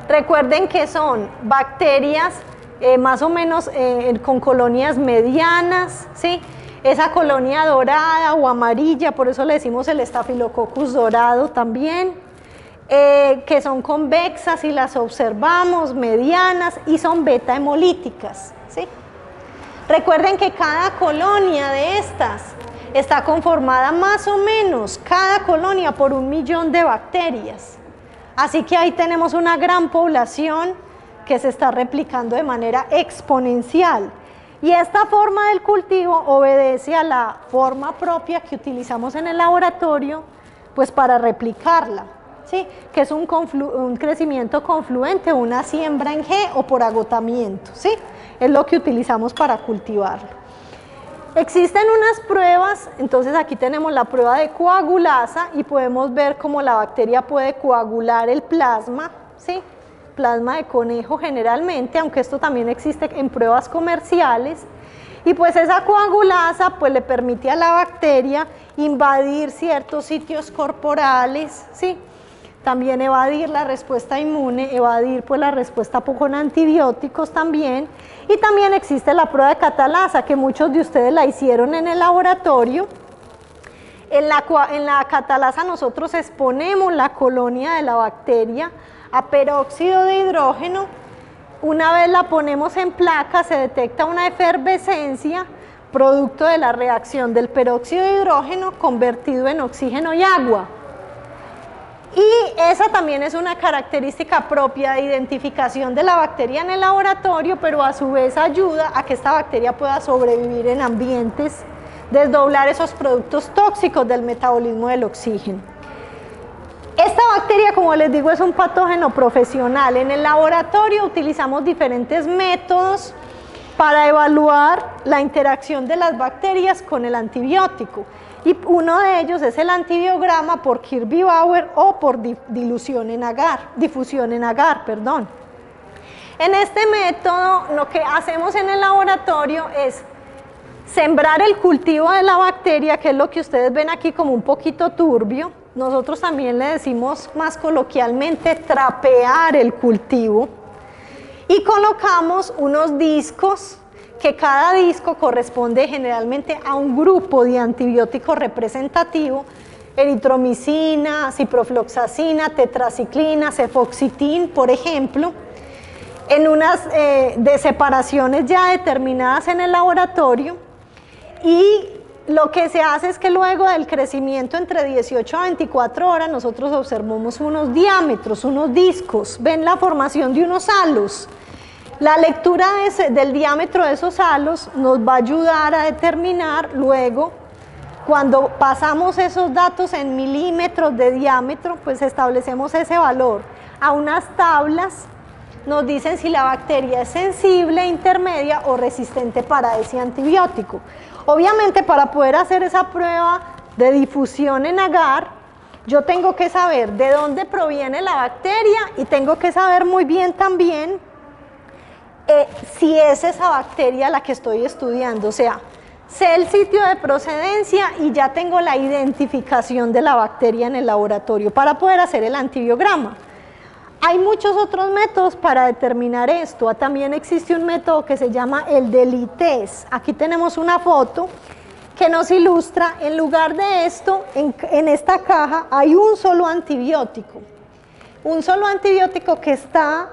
E: Recuerden que son bacterias más o menos con colonias medianas, ¿sí? Esa colonia dorada o amarilla, por eso le decimos el Staphylococcus dorado también, que son convexas y las observamos, medianas, y son beta hemolíticas, ¿sí? Recuerden que cada colonia de estas está conformada más o menos, cada colonia, por 1 millón de bacterias. Así que ahí tenemos una gran población que se está replicando de manera exponencial. Y esta forma del cultivo obedece a la forma propia que utilizamos en el laboratorio, pues para replicarla, ¿sí? Que es un crecimiento confluente, una siembra en G o por agotamiento, ¿sí? Es lo que utilizamos para cultivarlo. Existen unas pruebas, entonces aquí tenemos la prueba de coagulasa y podemos ver cómo la bacteria puede coagular el plasma, ¿sí? Plasma de conejo generalmente, aunque esto también existe en pruebas comerciales. Y pues esa coagulasa pues le permite a la bacteria invadir ciertos sitios corporales, ¿sí? También evadir la respuesta inmune, evadir pues la respuesta con antibióticos también. Y también existe la prueba de catalasa, que muchos de ustedes la hicieron en el laboratorio. En la catalasa nosotros exponemos la colonia de la bacteria a peróxido de hidrógeno. Una vez la ponemos en placa, se detecta una efervescencia producto de la reacción del peróxido de hidrógeno convertido en oxígeno y agua. Y esa también es una característica propia de identificación de la bacteria en el laboratorio, pero a su vez ayuda a que esta bacteria pueda sobrevivir en ambientes, desdoblar esos productos tóxicos del metabolismo del oxígeno. Esta bacteria, como les digo, es un patógeno profesional. En el laboratorio utilizamos diferentes métodos para evaluar la interacción de las bacterias con el antibiótico. Y uno de ellos es el antibiograma por Kirby-Bauer o por difusión en agar. En este método, lo que hacemos en el laboratorio es sembrar el cultivo de la bacteria, que es lo que ustedes ven aquí como un poquito turbio. Nosotros también le decimos más coloquialmente trapear el cultivo. Y colocamos unos discos, que cada disco corresponde generalmente a un grupo de antibióticos representativo: eritromicina, ciprofloxacina, tetraciclina, cefoxitin, por ejemplo, en unas de separaciones ya determinadas en el laboratorio. Y lo que se hace es que luego del crecimiento entre 18 a 24 horas nosotros observamos unos diámetros, unos discos, ven la formación de unos halos. La lectura del diámetro de esos halos nos va a ayudar a determinar luego, cuando pasamos esos datos en milímetros de diámetro, pues establecemos ese valor. A unas tablas nos dicen si la bacteria es sensible, intermedia o resistente para ese antibiótico. Obviamente, para poder hacer esa prueba de difusión en agar, yo tengo que saber de dónde proviene la bacteria y tengo que saber muy bien también si es esa bacteria la que estoy estudiando. O sea, sé el sitio de procedencia y ya tengo la identificación de la bacteria en el laboratorio para poder hacer el antibiograma. Hay muchos otros métodos para determinar esto. También existe un método que se llama el de ELITEST. Aquí tenemos una foto que nos ilustra, en lugar de esto, en esta caja hay un solo antibiótico. Un solo antibiótico que está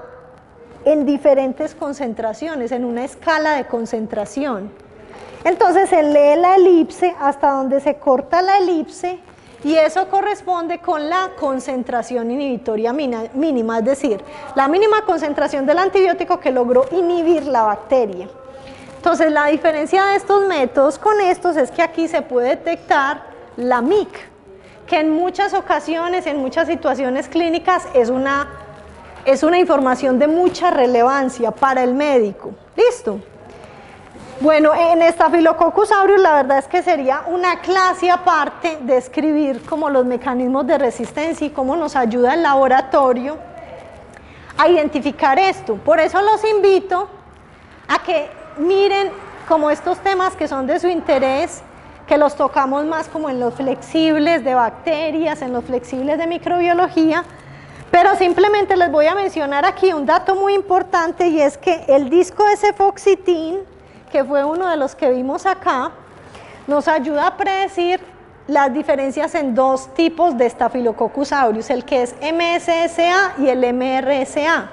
E: en diferentes concentraciones, en una escala de concentración. Entonces se lee la elipse hasta donde se corta la elipse y eso corresponde con la concentración inhibitoria mínima, es decir, la mínima concentración del antibiótico que logró inhibir la bacteria. Entonces la diferencia de estos métodos con estos es que aquí se puede detectar la MIC, que en muchas ocasiones, en muchas situaciones clínicas es una información de mucha relevancia para el médico. ¿Listo? Bueno, en Staphylococcus aureus la verdad es que sería una clase aparte describir como los mecanismos de resistencia y cómo nos ayuda el laboratorio a identificar esto. Por eso los invito a que miren como estos temas que son de su interés, que los tocamos más como en los flexibles de bacterias, en los flexibles de microbiología, pero simplemente les voy a mencionar aquí un dato muy importante y es que el disco de cefoxitin, que fue uno de los que vimos acá, nos ayuda a predecir las diferencias en dos tipos de Staphylococcus aureus, el que es MSSA y el MRSA.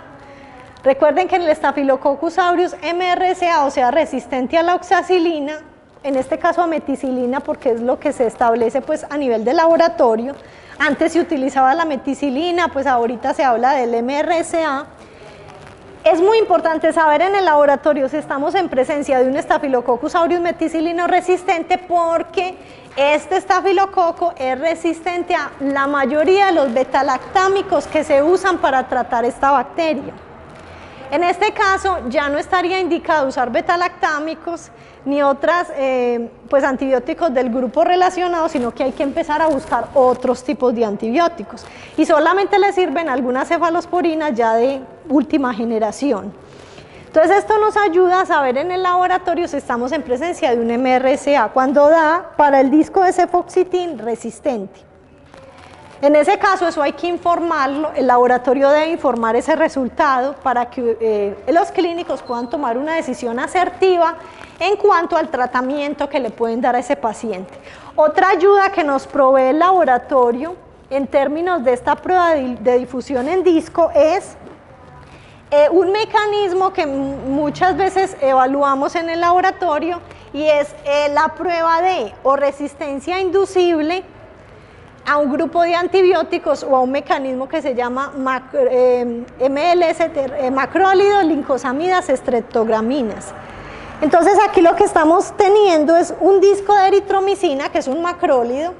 E: Recuerden que en el Staphylococcus aureus MRSA, o sea, resistente a la oxacilina, en este caso a meticilina porque es lo que se establece pues a nivel de laboratorio. Antes se utilizaba la meticilina, pues ahorita se habla del MRSA. Es muy importante saber en el laboratorio si estamos en presencia de un Staphylococcus aureus meticilino resistente porque este estafilococo es resistente a la mayoría de los betalactámicos que se usan para tratar esta bacteria. En este caso ya no estaría indicado usar betalactámicos ni otros pues antibióticos del grupo relacionado, sino que hay que empezar a buscar otros tipos de antibióticos y solamente le sirven algunas cefalosporinas ya de última generación. Entonces esto nos ayuda a saber en el laboratorio si estamos en presencia de un MRSA cuando da para el disco de cefoxitin resistente. En ese caso eso hay que informarlo, el laboratorio debe informar ese resultado para que los clínicos puedan tomar una decisión asertiva en cuanto al tratamiento que le pueden dar a ese paciente. Otra ayuda que nos provee el laboratorio en términos de esta prueba de difusión en disco es un mecanismo que muchas veces evaluamos en el laboratorio y es la prueba de o resistencia inducible a un grupo de antibióticos o a un mecanismo que se llama MLS, macrólidos, lincosamidas, streptograminas. Entonces aquí lo que estamos teniendo es un disco de eritromicina, que es un macrólido,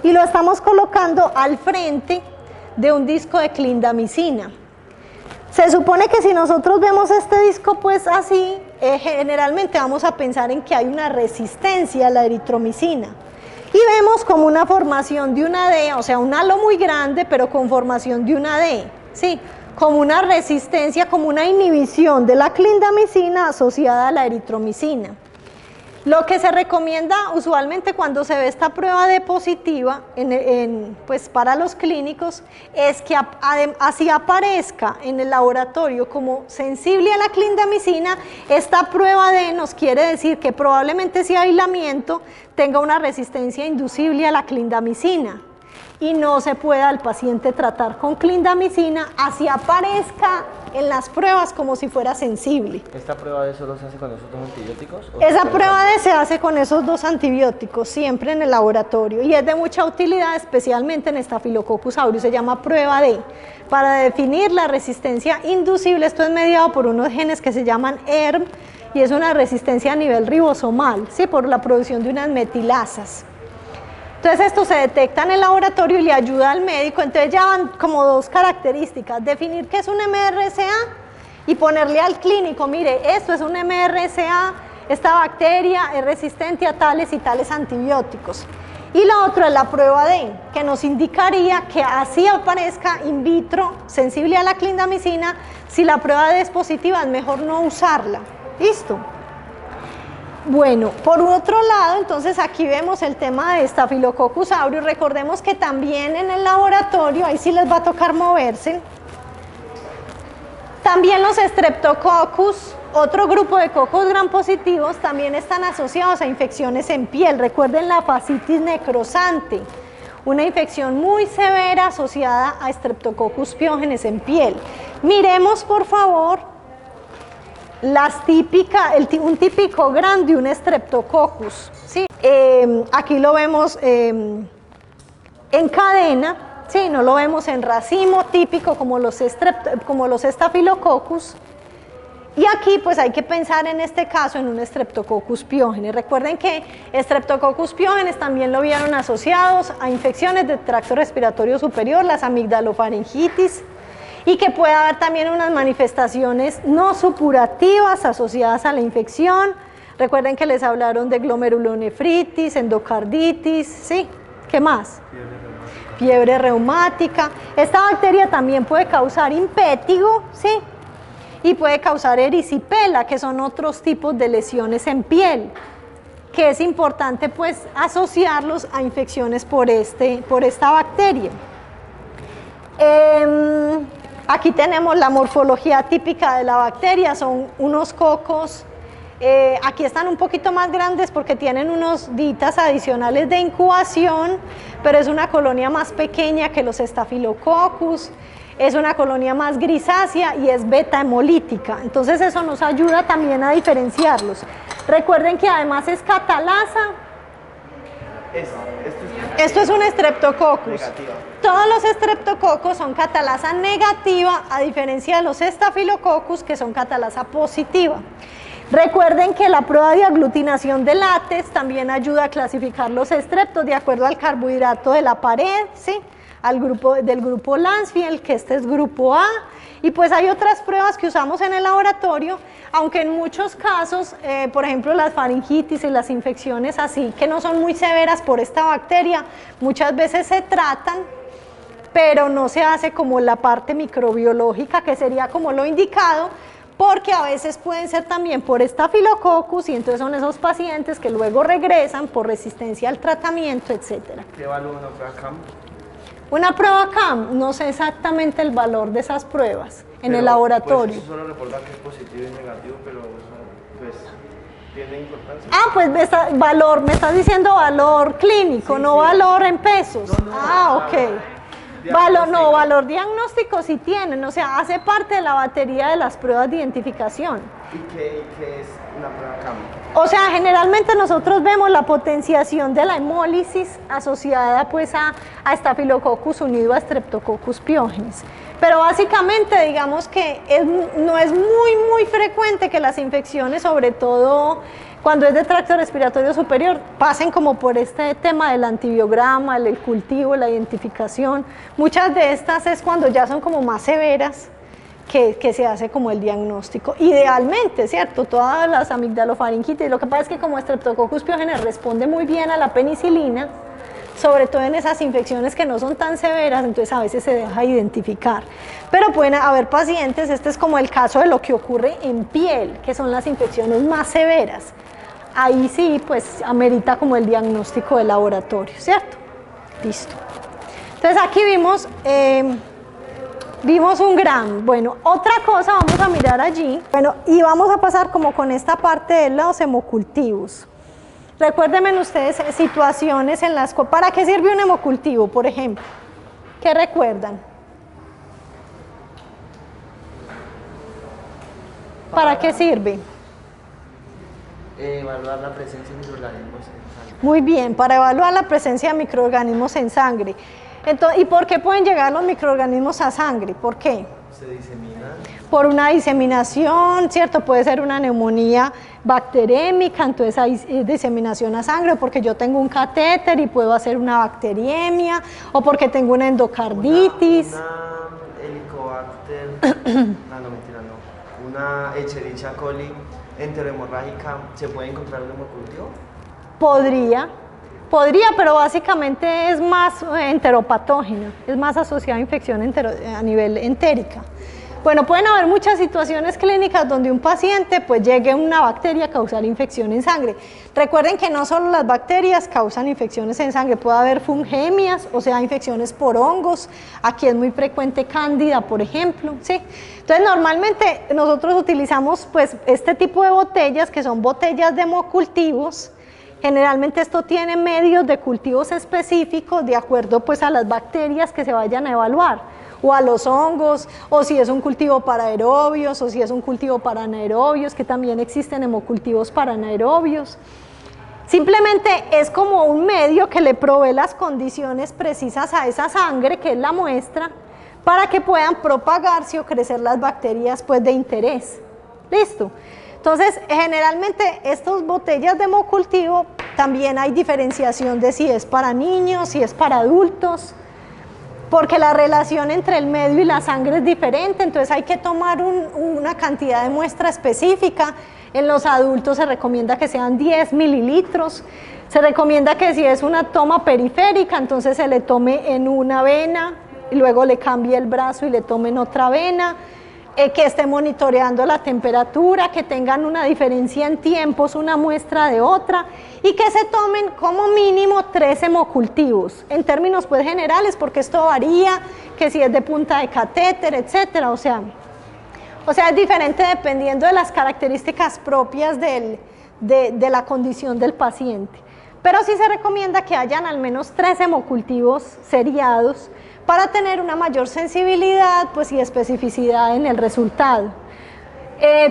E: y lo estamos colocando al frente de un disco de clindamicina. Se supone que si nosotros vemos este disco pues así, generalmente vamos a pensar en que hay una resistencia a la eritromicina. Y vemos como una formación de una D, o sea, un halo muy grande, pero con formación de una D, ¿sí? Como una resistencia, como una inhibición de la clindamicina asociada a la eritromicina. Lo que se recomienda usualmente cuando se ve esta prueba D positiva pues para los clínicos es que así aparezca en el laboratorio como sensible a la clindamicina, esta prueba D nos quiere decir que probablemente ese aislamiento tenga una resistencia inducible a la clindamicina y no se pueda al paciente tratar con clindamicina, así aparezca en las pruebas como si fuera sensible.
C: ¿Esta prueba de solo se hace con esos dos antibióticos?
E: Esa prueba de se hace con esos dos antibióticos, siempre en el laboratorio, y es de mucha utilidad, especialmente en Staphylococcus aureus, se llama prueba D, para definir la resistencia inducible. Esto es mediado por unos genes que se llaman ERM, y es una resistencia a nivel ribosomal, ¿sí? Por la producción de unas metilasas. Entonces esto se detecta en el laboratorio y le ayuda al médico. Entonces ya van como dos características: definir qué es un MRSA y ponerle al clínico, mire, esto es un MRSA, esta bacteria es resistente a tales y tales antibióticos. Y lo otro es la prueba D, que nos indicaría que así aparezca in vitro sensible a la clindamicina. Si la prueba D es positiva, es mejor no usarla. ¿Listo? Bueno, por otro lado, entonces aquí vemos el tema de Staphylococcus aureus. Recordemos que también en el laboratorio, ahí sí les va a tocar moverse, también los Streptococcus, otro grupo de cocos gram positivos, también están asociados a infecciones en piel. Recuerden la fascitis necrosante, una infección muy severa asociada a Streptococcus pyogenes en piel. Miremos, por favor, un típico gram de un Streptococcus, ¿sí? Aquí lo vemos en cadena, ¿sí? No lo vemos en racimo típico como los Staphylococcus. Y aquí pues hay que pensar en este caso en un Streptococcus pyogenes. Recuerden que Streptococcus pyogenes también lo vieron asociados a infecciones del tracto respiratorio superior, las amigdalofaringitis, y que puede haber también unas manifestaciones no supurativas asociadas a la infección. Recuerden que les hablaron de glomerulonefritis, endocarditis, ¿sí? ¿Qué más? Fiebre reumática. Esta bacteria también puede causar impétigo, ¿sí? Y puede causar erisipela, que son otros tipos de lesiones en piel, que es importante pues asociarlos a infecciones por esta bacteria. Aquí tenemos la morfología típica de la bacteria, son unos cocos, aquí están un poquito más grandes porque tienen unos días adicionales de incubación, pero es una colonia más pequeña que los Staphylococcus, es una colonia más grisácea y es beta hemolítica, entonces eso nos ayuda también a diferenciarlos. Recuerden que además es catalasa. Esto es un Streptococcus. Negativa. Todos los Streptococcus son catalasa negativa, a diferencia de los Staphylococcus que son catalasa positiva. Recuerden que la prueba de aglutinación de látex también ayuda a clasificar los estreptos de acuerdo al carbohidrato de la pared, ¿sí? Del grupo Landsfield, que este es grupo A, y pues hay otras pruebas que usamos en el laboratorio, aunque en muchos casos, por ejemplo las faringitis y las infecciones así, que no son muy severas por esta bacteria, muchas veces se tratan, pero no se hace como la parte microbiológica, que sería como lo indicado, porque a veces pueden ser también por Staphylococcus, y entonces son esos pacientes que luego regresan por resistencia al tratamiento, etc.
C: ¿Qué evalúa una prueba CAM?
E: Una prueba CAM, no sé exactamente el valor de esas pruebas en el laboratorio.
C: Pues solo reporta que es positivo y negativo, pero pues tiene importancia.
E: Ah, pues valor, me estás diciendo valor clínico, sí, no sí. Valor en pesos. Ok. Valor diagnóstico sí tienen, o sea, hace parte de la batería de las pruebas de identificación.
C: ¿Y qué es una prueba CAM?
E: O sea, generalmente nosotros vemos la potenciación de la hemólisis asociada pues a Staphylococcus unido a Streptococcus pyogenes. Pero básicamente digamos que no es muy frecuente que las infecciones, sobre todo cuando es de tracto respiratorio superior, pasen como por este tema del antibiograma, el cultivo, la identificación. Muchas de estas es cuando ya son como más severas, que se hace como el diagnóstico. Idealmente, ¿cierto? Todas las amigdalofaringitis, lo que pasa es que como Streptococcus pyogenes responde muy bien a la penicilina, sobre todo en esas infecciones que no son tan severas, entonces a veces se deja identificar. Pero pueden haber pacientes, este es como el caso de lo que ocurre en piel, que son las infecciones más severas. Ahí sí, pues amerita como el diagnóstico de laboratorio, ¿cierto? Listo. Entonces aquí vimos un gram. Bueno, otra cosa vamos a mirar allí. Bueno, y vamos a pasar como con esta parte de los hemocultivos. Recuérdenme ustedes situaciones en las cuales, ¿para qué sirve un hemocultivo, por ejemplo? ¿Qué recuerdan? ¿Para qué sirve?
C: Evaluar la presencia de microorganismos en sangre.
E: Muy bien, para evaluar la presencia de microorganismos en sangre. Entonces, ¿y por qué pueden llegar los microorganismos a sangre? ¿Por qué?
C: Se diseminan.
E: Por una diseminación, ¿cierto? Puede ser una neumonía bacterémica, entonces hay diseminación a sangre, o porque yo tengo un catéter y puedo hacer una bacteriemia, o porque tengo una endocarditis.
C: Una helicobacter, una Escherichia coli enterohemorrágica, ¿se puede encontrar un hemocultivo?
E: Podría, pero básicamente es más enteropatógena, es más asociada a infección a nivel entérica. Bueno, pueden haber muchas situaciones clínicas donde un paciente pues llegue una bacteria a causar infección en sangre. Recuerden que no solo las bacterias causan infecciones en sangre, puede haber fungemias, o sea, infecciones por hongos. Aquí es muy frecuente cándida, por ejemplo, ¿sí? Entonces, normalmente nosotros utilizamos pues este tipo de botellas, que son botellas de hemocultivos. Generalmente esto tiene medios de cultivos específicos de acuerdo pues a las bacterias que se vayan a evaluar, o a los hongos, o si es un cultivo para aerobios, o si es un cultivo para anaerobios, que también existen hemocultivos para anaerobios. Simplemente es como un medio que le provee las condiciones precisas a esa sangre, que es la muestra, para que puedan propagarse o crecer las bacterias pues de interés. ¿Listo? Entonces, generalmente estas botellas de hemocultivo también hay diferenciación de si es para niños, si es para adultos, porque la relación entre el medio y la sangre es diferente, entonces hay que tomar una cantidad de muestra específica. En los adultos se recomienda que sean 10 mililitros, se recomienda que si es una toma periférica, entonces se le tome en una vena, y luego le cambie el brazo y le tome en otra vena, que esté monitoreando la temperatura, que tengan una diferencia en tiempos una muestra de otra, y que se tomen como mínimo 3 hemocultivos, en términos pues generales, porque esto varía, que si es de punta de catéter, etcétera, o sea es diferente dependiendo de las características propias de la condición del paciente. Pero sí se recomienda que hayan al menos 3 hemocultivos seriados para tener una mayor sensibilidad pues, y especificidad en el resultado.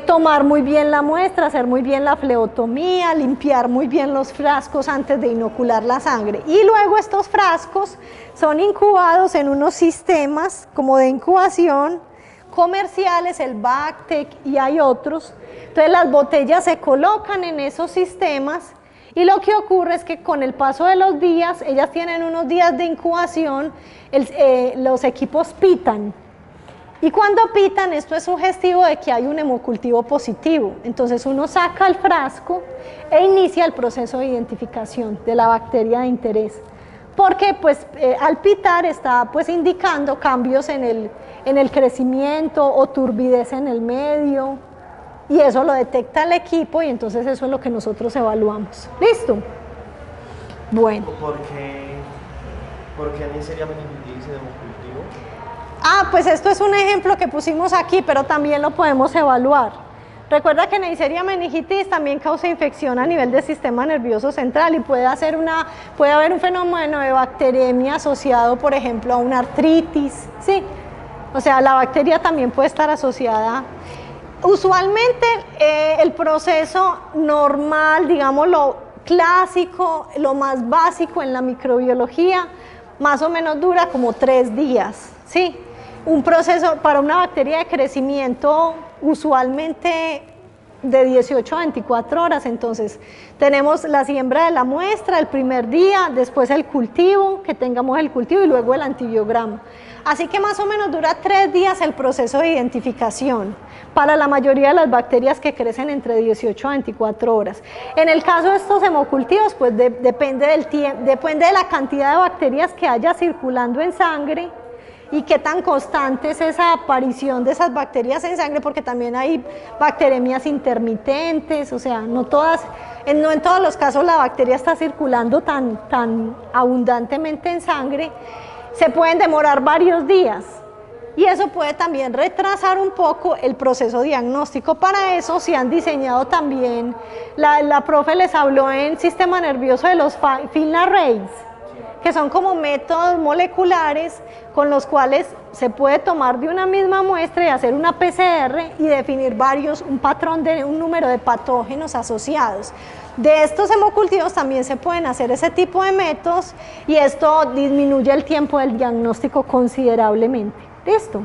E: Tomar muy bien la muestra, hacer muy bien la fleotomía, limpiar muy bien los frascos antes de inocular la sangre. Y luego estos frascos son incubados en unos sistemas como de incubación comerciales, el Bactec y hay otros. Entonces las botellas se colocan en esos sistemas y lo que ocurre es que con el paso de los días, ellas tienen unos días de incubación, los equipos pitan. Y cuando pitan, esto es sugestivo de que hay un hemocultivo positivo. Entonces uno saca el frasco e inicia el proceso de identificación de la bacteria de interés. Porque pues, al pitar está pues, indicando cambios en el crecimiento o turbidez en el medio. Y eso lo detecta el equipo y entonces eso es lo que nosotros evaluamos. ¿Listo? Bueno.
C: ¿Por qué Neisseria meningitis de hemocultivo?
E: Pues esto es un ejemplo que pusimos aquí, pero también lo podemos evaluar. Recuerda que Neisseria meningitis también causa infección a nivel del sistema nervioso central y puede haber un fenómeno de bacteremia asociado, por ejemplo, a una artritis, ¿sí? O sea, la bacteria también puede estar asociada. Usualmente el proceso normal, digamos lo clásico, lo más básico en la microbiología, más o menos dura como 3 días, ¿sí? Un proceso para una bacteria de crecimiento usualmente de 18 a 24 horas, entonces tenemos la siembra de la muestra el primer día, después el cultivo, que tengamos el cultivo y luego el antibiograma. Así que más o menos dura 3 días el proceso de identificación para la mayoría de las bacterias que crecen entre 18 a 24 horas. En el caso de estos hemocultivos, pues depende del tiempo, depende de la cantidad de bacterias que haya circulando en sangre y qué tan constante es esa aparición de esas bacterias en sangre, porque también hay bacteremias intermitentes, o sea, no en todos los casos la bacteria está circulando tan abundantemente en sangre, se pueden demorar varios días y eso puede también retrasar un poco el proceso diagnóstico. Para eso se han diseñado también, la profe les habló en sistema nervioso de los FINArrays, que son como métodos moleculares con los cuales se puede tomar de una misma muestra y hacer una PCR y definir un patrón de un número de patógenos asociados. De estos hemocultivos también se pueden hacer ese tipo de métodos y esto disminuye el tiempo del diagnóstico considerablemente. ¿Listo?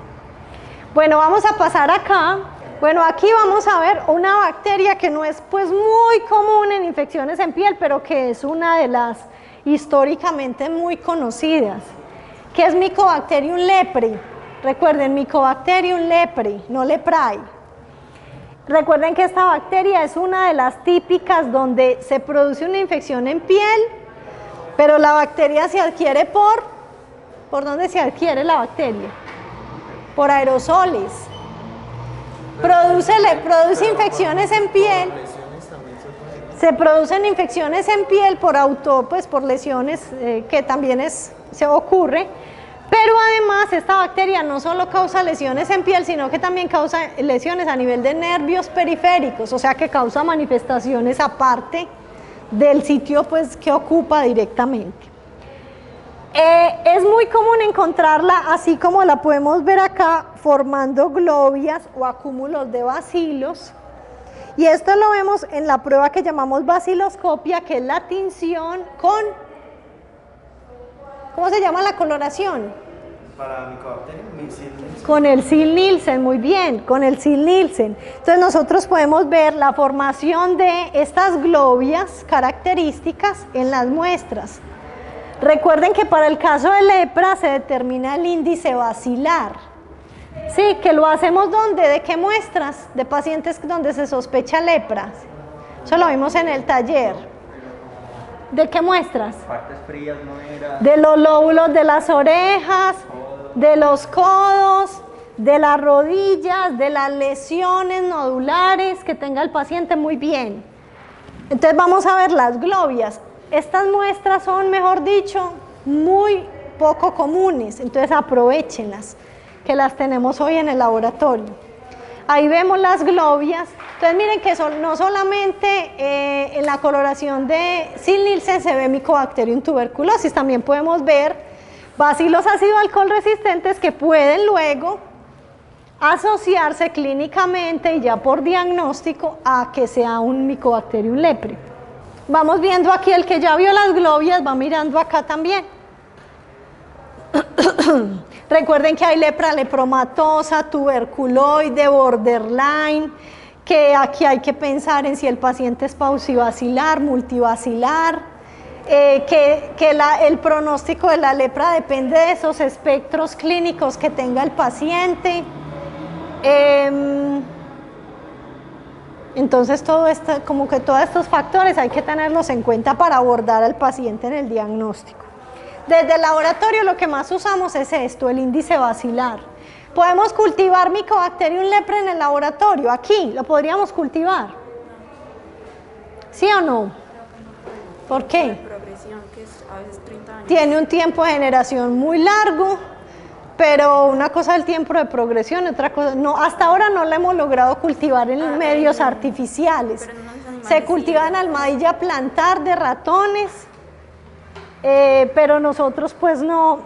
E: Bueno, vamos a pasar acá. Bueno, aquí vamos a ver una bacteria que no es pues muy común en infecciones en piel, pero que es una de las históricamente muy conocidas, que es Mycobacterium leprae. Recuerden, Mycobacterium leprae, no leprae. Recuerden que esta bacteria es una de las típicas donde se produce una infección en piel, pero la bacteria se adquiere ¿por dónde se adquiere la bacteria? Por aerosoles. produce infecciones en piel. Se producen infecciones en piel por lesiones que también se ocurre, pero además esta bacteria no solo causa lesiones en piel, sino que también causa lesiones a nivel de nervios periféricos, o sea que causa manifestaciones aparte del sitio pues que ocupa directamente. Es muy común encontrarla así como la podemos ver acá, formando globias o acúmulos de bacilos. Y esto lo vemos en la prueba que llamamos baciloscopia, que es la tinción con, ¿cómo se llama la coloración?
C: Para Mycobacterium, Nielsen.
E: Con el Sil-Nielsen, muy bien, con el Sil-Nielsen. Entonces nosotros podemos ver la formación de estas globias características en las muestras. Recuerden que para el caso de lepra se determina el índice bacilar. Sí, que lo hacemos ¿dónde? ¿De qué muestras? De pacientes donde se sospecha lepra. Eso lo vimos en el taller. ¿De qué muestras?
B: Partes frías no era.
E: De los lóbulos de las orejas, de los codos, de las rodillas, de las lesiones nodulares que tenga el paciente, muy bien. Entonces vamos a ver las globias. Estas muestras son, mejor dicho, muy poco comunes, entonces aprovechenlas, que las tenemos hoy en el laboratorio. Ahí vemos las globias. Entonces miren que no solamente en la coloración de Sil-Nielsen se ve Mycobacterium tuberculosis, también podemos ver bacilos ácido alcohol resistentes que pueden luego asociarse clínicamente y ya por diagnóstico a que sea un Mycobacterium lepre. Vamos viendo aquí, el que ya vio las globias va mirando acá también. Recuerden que hay lepra lepromatosa, tuberculoide, borderline, que aquí hay que pensar en si el paciente es paucibacilar, multibacilar, el pronóstico de la lepra depende de esos espectros clínicos que tenga el paciente. Entonces como que todos estos factores hay que tenerlos en cuenta para abordar al paciente en el diagnóstico. Desde el laboratorio lo que más usamos es esto, el índice bacilar. Podemos cultivar Mycobacterium lepre en el laboratorio, aquí lo podríamos cultivar. ¿Sí o no? ¿Por qué?
F: Progresión, que es a veces 30 años.
E: Tiene un tiempo de generación muy largo, pero una cosa es el tiempo de progresión, otra cosa, no, hasta ahora no la hemos logrado cultivar en medios artificiales. Se cultiva en almohadilla plantar de ratones, pero nosotros pues no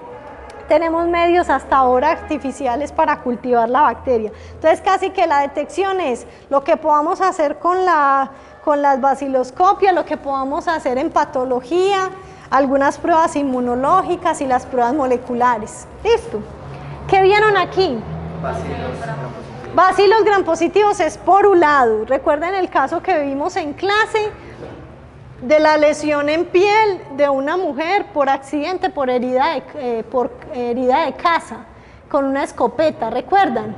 E: tenemos medios hasta ahora artificiales para cultivar la bacteria. Entonces casi que la detección es lo que podamos hacer con las baciloscopias, lo que podamos hacer en patología, algunas pruebas inmunológicas y las pruebas moleculares. ¿Listo? ¿Qué vieron aquí? Bacilos gram positivos esporulados. Recuerden el caso que vimos en clase de la lesión en piel de una mujer por accidente, por herida de caza, con una escopeta, ¿recuerdan?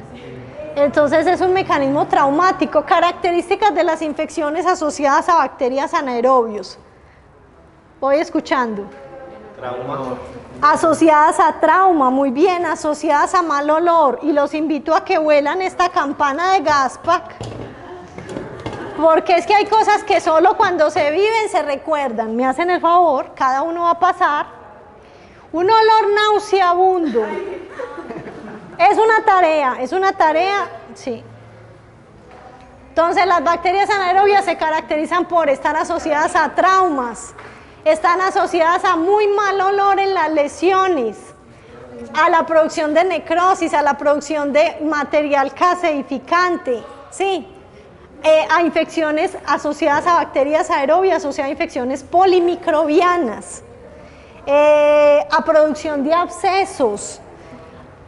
E: Entonces es un mecanismo traumático. Características de las infecciones asociadas a bacterias anaerobios. Voy escuchando.
C: Trauma.
E: Asociadas a trauma, muy bien, asociadas a mal olor. Y los invito a que huelan esta campana de Gaspac, porque es que hay cosas que solo cuando se viven se recuerdan. Me hacen el favor, cada uno va a pasar. Un olor nauseabundo. Es una tarea, sí. Entonces las bacterias anaerobias se caracterizan por estar asociadas a traumas, están asociadas a muy mal olor en las lesiones, a la producción de necrosis, a la producción de material caseificante, ¿sí? A infecciones asociadas a bacterias aerobias, o sea, infecciones polimicrobianas, a producción de abscesos,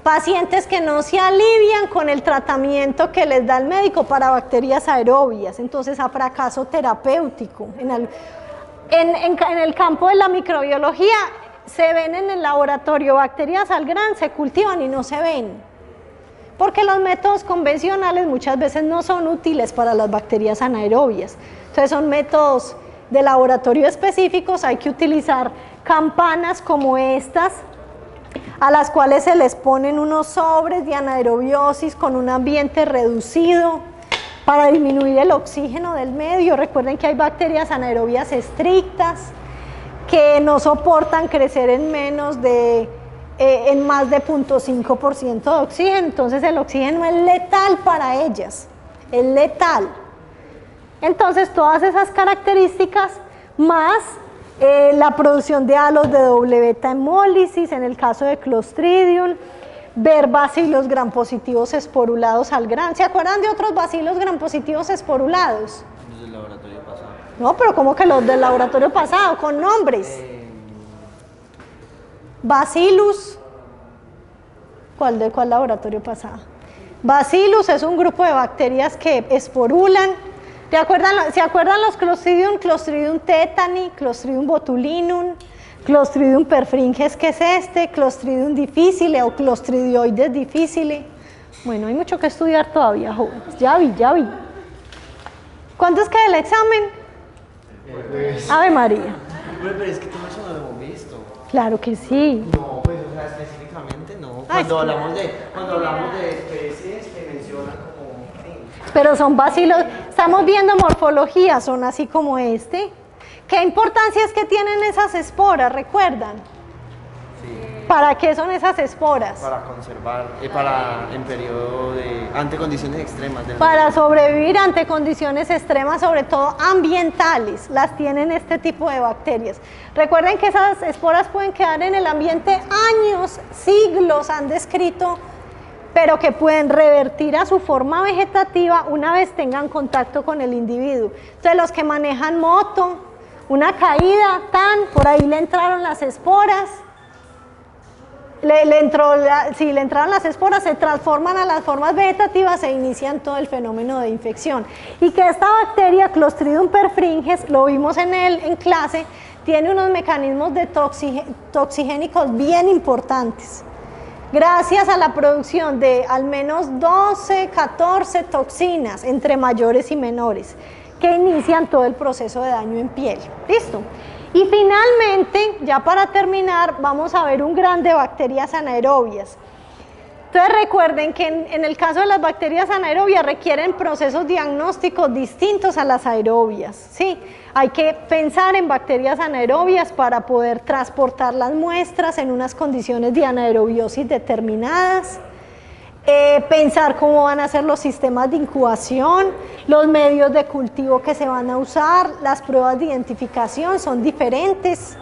E: pacientes que no se alivian con el tratamiento que les da el médico para bacterias aerobias, entonces a fracaso terapéutico. En el campo de la microbiología se ven en el laboratorio bacterias al gran, se cultivan y no se ven. Porque los métodos convencionales muchas veces no son útiles para las bacterias anaerobias. Entonces son métodos de laboratorio específicos, hay que utilizar campanas como estas. a las cuales se les ponen unos sobres de anaerobiosis con un ambiente reducido para disminuir el oxígeno del medio. Recuerden que hay bacterias anaerobias estrictas que no soportan crecer en más de 0.5% de oxígeno, entonces el oxígeno es letal para ellas, es letal. Entonces todas esas características más la producción de halos de doble beta hemólisis en el caso de Clostridium, ver bacilos gram positivos esporulados al gran. ¿Se acuerdan de otros bacilos gram positivos esporulados?
C: Los del laboratorio pasado.
E: No, pero ¿cómo que los del laboratorio pasado? Con nombres. Bacillus. ¿Cuál laboratorio pasado? Bacillus es un grupo de bacterias que esporulan. ¿Se acuerdan los Clostridium? Clostridium tetani, Clostridium botulinum, Clostridium perfringens, que es este, Clostridium difficile o Clostridioides difficile. Bueno, hay mucho que estudiar todavía, jóvenes. Ya vi. ¿Cuántos queda el examen? Ave María.
C: Pero es que todo eso no lo hemos visto.
E: Claro que sí.
C: No, pues, o sea, específicamente no. Cuando hablamos de especies que mencionan como...
E: Pero son bacilos, estamos viendo morfología, son así como este. ¿Qué importancia es que tienen esas esporas? ¿Recuerdan?
C: Sí.
E: ¿Para qué son esas esporas?
C: Para conservar, en periodo ante condiciones extremas.
E: Para sobrevivir ante condiciones extremas, sobre todo ambientales, las tienen este tipo de bacterias. Recuerden que esas esporas pueden quedar en el ambiente años, siglos, han descrito, pero que pueden revertir a su forma vegetativa una vez tengan contacto con el individuo. Entonces los que manejan moto, una caída, por ahí le entraron las esporas, le entraron las esporas, se transforman a las formas vegetativas e inician todo el fenómeno de infección. Y que esta bacteria, Clostridium perfringens, lo vimos en clase, tiene unos mecanismos de toxigénicos bien importantes. Gracias a la producción de al menos 12, 14 toxinas entre mayores y menores que inician todo el proceso de daño en piel. ¿Listo? Y finalmente, ya para terminar, vamos a ver un gran de bacterias anaerobias. Entonces recuerden que en el caso de las bacterias anaerobias requieren procesos diagnósticos distintos a las aerobias, ¿sí? Hay que pensar en bacterias anaerobias para poder transportar las muestras en unas condiciones de anaerobiosis determinadas, pensar cómo van a ser los sistemas de incubación, los medios de cultivo que se van a usar, las pruebas de identificación son diferentes.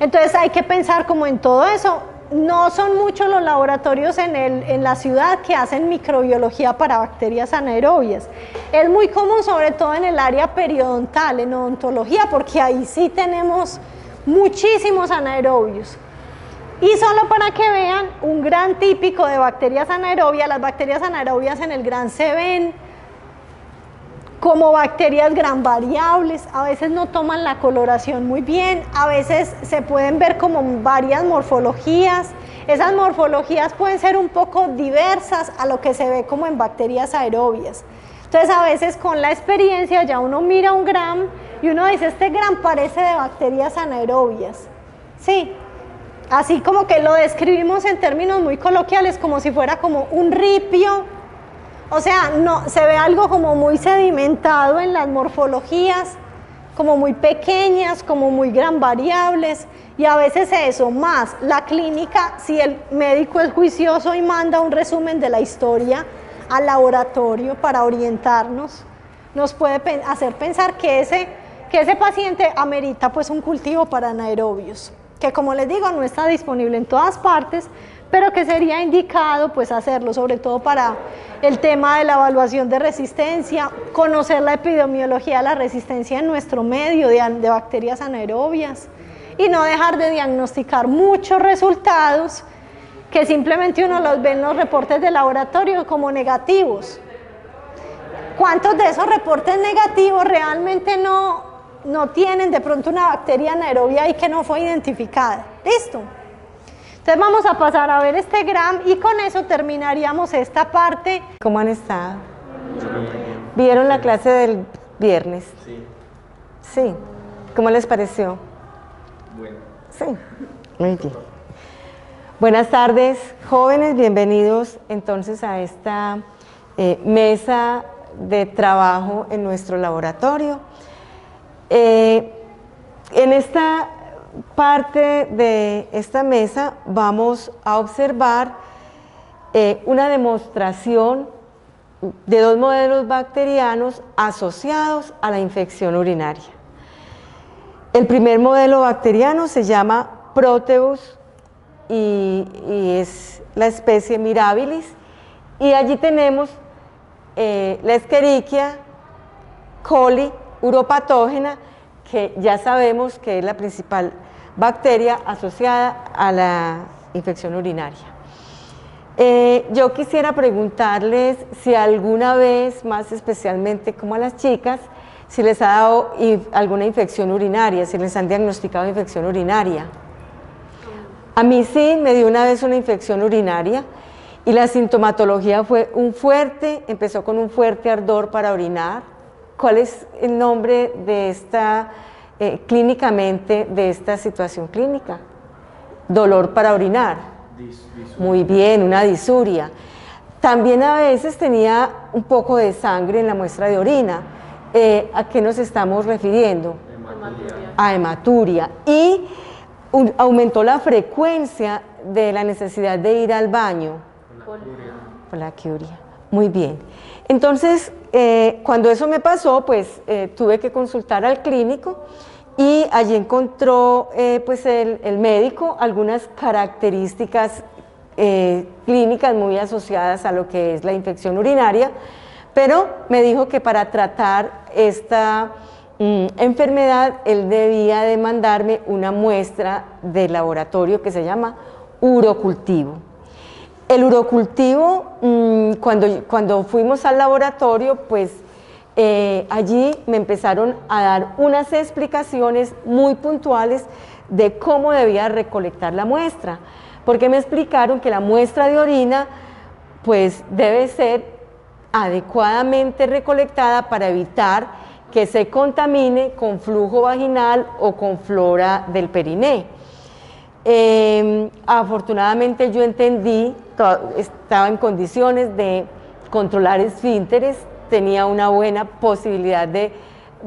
E: Entonces hay que pensar como en todo eso. No son muchos los laboratorios en la ciudad que hacen microbiología para bacterias anaerobias. Es muy común, sobre todo en el área periodontal, en odontología, porque ahí sí tenemos muchísimos anaerobios. Y solo para que vean, un gran típico de bacterias anaerobias, las bacterias anaerobias en el gran se ven como bacterias gran variables, a veces no toman la coloración muy bien, a veces se pueden ver como varias morfologías. Esas morfologías pueden ser un poco diversas a lo que se ve como en bacterias aerobias. Entonces a veces con la experiencia ya uno mira un gram y uno dice, este gram parece de bacterias anaerobias. Sí, así como que lo describimos en términos muy coloquiales, como si fuera como un ripio. O sea, no, se ve algo como muy sedimentado en las morfologías, como muy pequeñas, como muy gran variables, y a veces eso, más la clínica, si el médico es juicioso y manda un resumen de la historia al laboratorio para orientarnos, nos puede hacer pensar que ese paciente amerita pues un cultivo para anaerobios, que como les digo no está disponible en todas partes, pero que sería indicado pues hacerlo, sobre todo para el tema de la evaluación de resistencia, conocer la epidemiología de la resistencia en nuestro medio de bacterias anaerobias y no dejar de diagnosticar muchos resultados que simplemente uno los ve en los reportes de laboratorio como negativos. ¿Cuántos de esos reportes negativos realmente no tienen de pronto una bacteria anaerobia y que no fue identificada? ¿Listo? Entonces vamos a pasar a ver este gram y con eso terminaríamos esta parte.
G: ¿Cómo han estado? ¿Vieron la clase del viernes?
C: Sí.
G: Sí. ¿Cómo les pareció?
C: Bueno.
G: Sí. Muy bien. Buenas tardes, jóvenes, bienvenidos entonces a esta mesa de trabajo en nuestro laboratorio. En esta parte de esta mesa vamos a observar una demostración de dos modelos bacterianos asociados a la infección urinaria. El primer modelo bacteriano se llama Proteus y es la especie Mirabilis, y allí tenemos la Escherichia coli uropatógena, que ya sabemos que es la principal bacteria asociada a la infección urinaria. Yo quisiera preguntarles si alguna vez, más especialmente como a las chicas, si les ha dado alguna infección urinaria, si les han diagnosticado infección urinaria. A mí sí, me dio una vez una infección urinaria y la sintomatología fue empezó con un fuerte ardor para orinar. ¿Cuál es el nombre de esta, clínicamente, de esta situación clínica? Dolor para orinar. Muy bien, una disuria. También a veces tenía un poco de sangre en la muestra de orina. ¿A qué nos estamos refiriendo? A hematuria. Y aumentó la frecuencia de la necesidad de ir al baño. Poliacuria. Muy bien. Entonces, cuando eso me pasó, pues tuve que consultar al clínico y allí encontró pues el médico algunas características clínicas muy asociadas a lo que es la infección urinaria, pero me dijo que para tratar esta enfermedad él debía de mandarme una muestra de laboratorio que se llama urocultivo. El urocultivo, cuando fuimos al laboratorio, pues allí me empezaron a dar unas explicaciones muy puntuales de cómo debía recolectar la muestra, porque me explicaron que la muestra de orina pues debe ser adecuadamente recolectada para evitar que se contamine con flujo vaginal o con flora del periné. Afortunadamente yo entendí, estaba en condiciones de controlar esfínteres, tenía una buena posibilidad de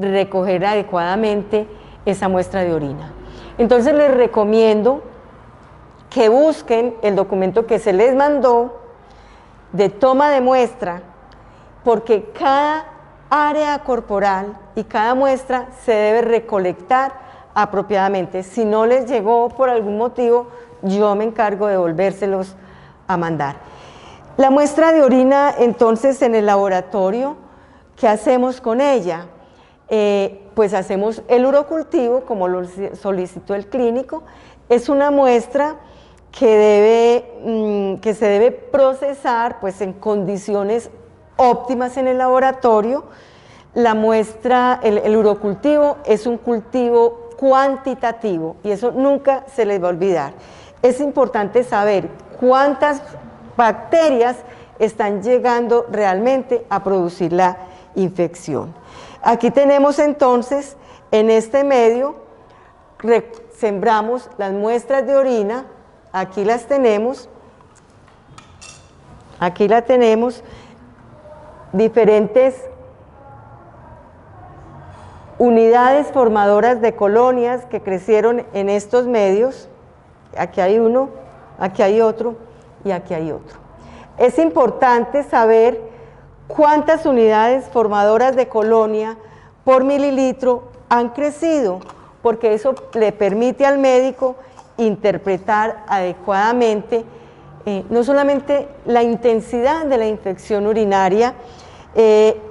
G: recoger adecuadamente esa muestra de orina. Entonces les recomiendo que busquen el documento que se les mandó de toma de muestra, porque cada área corporal y cada muestra se debe recolectar apropiadamente. Si no les llegó por algún motivo, yo me encargo de volvérselos a mandar. La muestra de orina, entonces, en el laboratorio, ¿qué hacemos con ella? Pues hacemos el urocultivo, como lo solicitó el clínico. Es una muestra que se debe procesar pues, en condiciones óptimas en el laboratorio. La muestra, el urocultivo es un cultivo cuantitativo y eso nunca se les va a olvidar. Es importante saber cuántas bacterias están llegando realmente a producir la infección. Aquí tenemos entonces, en este medio, sembramos las muestras de orina, aquí las tenemos, aquí la tenemos, diferentes unidades formadoras de colonias que crecieron en estos medios. Aquí hay uno, aquí hay otro y aquí hay otro. Es importante saber cuántas unidades formadoras de colonia por mililitro han crecido, porque eso le permite al médico interpretar adecuadamente no solamente la intensidad de la infección urinaria,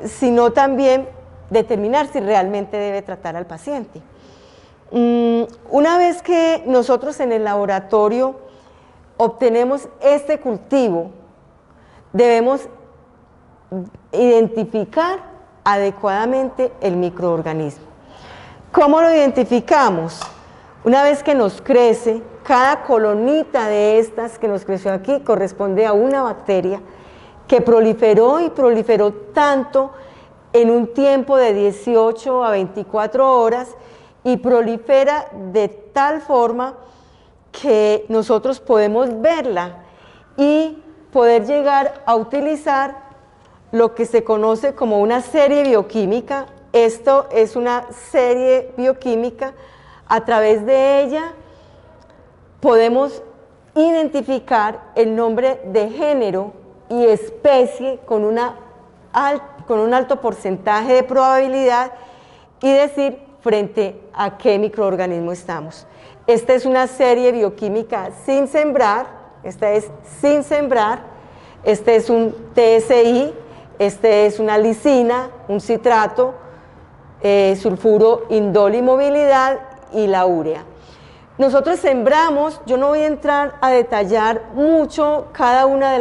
G: sino también determinar si realmente debe tratar al paciente. Una vez que nosotros en el laboratorio obtenemos este cultivo, debemos identificar adecuadamente el microorganismo. ¿Cómo lo identificamos? Una vez que nos crece, cada colonita de estas que nos creció aquí corresponde a una bacteria que proliferó y proliferó tanto en un tiempo de 18 a 24 horas y prolifera de tal forma que nosotros podemos verla y poder llegar a utilizar lo que se conoce como una serie bioquímica. Esto es una serie bioquímica. A través de ella podemos identificar el nombre de género y especie con un alto porcentaje de probabilidad y decir frente a qué microorganismo estamos. Esta es una serie bioquímica sin sembrar, esta es sin sembrar, este es un TSI, este es una lisina, un citrato, sulfuro, indol y movilidad y la urea. Nosotros sembramos, yo no voy a entrar a detallar mucho cada una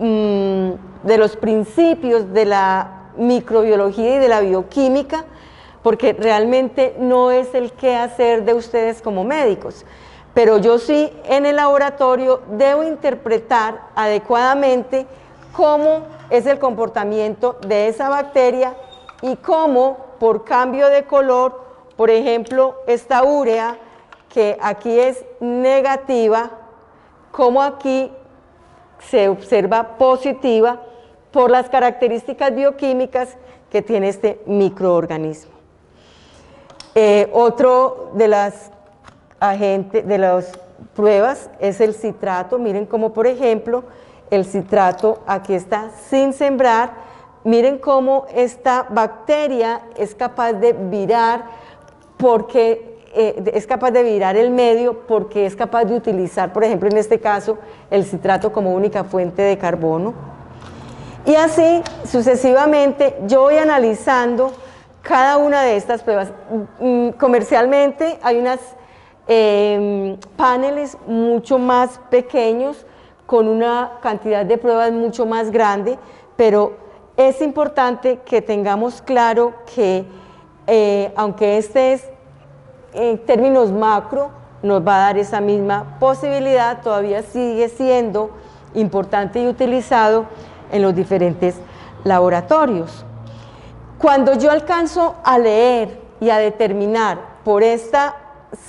G: de los principios de la microbiología y de la bioquímica, porque realmente no es el qué hacer de ustedes como médicos, pero yo sí en el laboratorio debo interpretar adecuadamente cómo es el comportamiento de esa bacteria y cómo por cambio de color, por ejemplo, esta urea, que aquí es negativa, como aquí se observa positiva por las características bioquímicas que tiene este microorganismo. Otro de las pruebas es el citrato. Miren cómo, por ejemplo, el citrato aquí está sin sembrar. Miren cómo esta bacteria es capaz de virar el medio porque es capaz de utilizar, por ejemplo, en este caso, el citrato como única fuente de carbono. Y así sucesivamente yo voy analizando cada una de estas pruebas. Comercialmente hay unos paneles mucho más pequeños con una cantidad de pruebas mucho más grande, pero es importante que tengamos claro que aunque este es en términos macro nos va a dar esa misma posibilidad, todavía sigue siendo importante y utilizado en los diferentes laboratorios. Cuando yo alcanzo a leer y a determinar por esta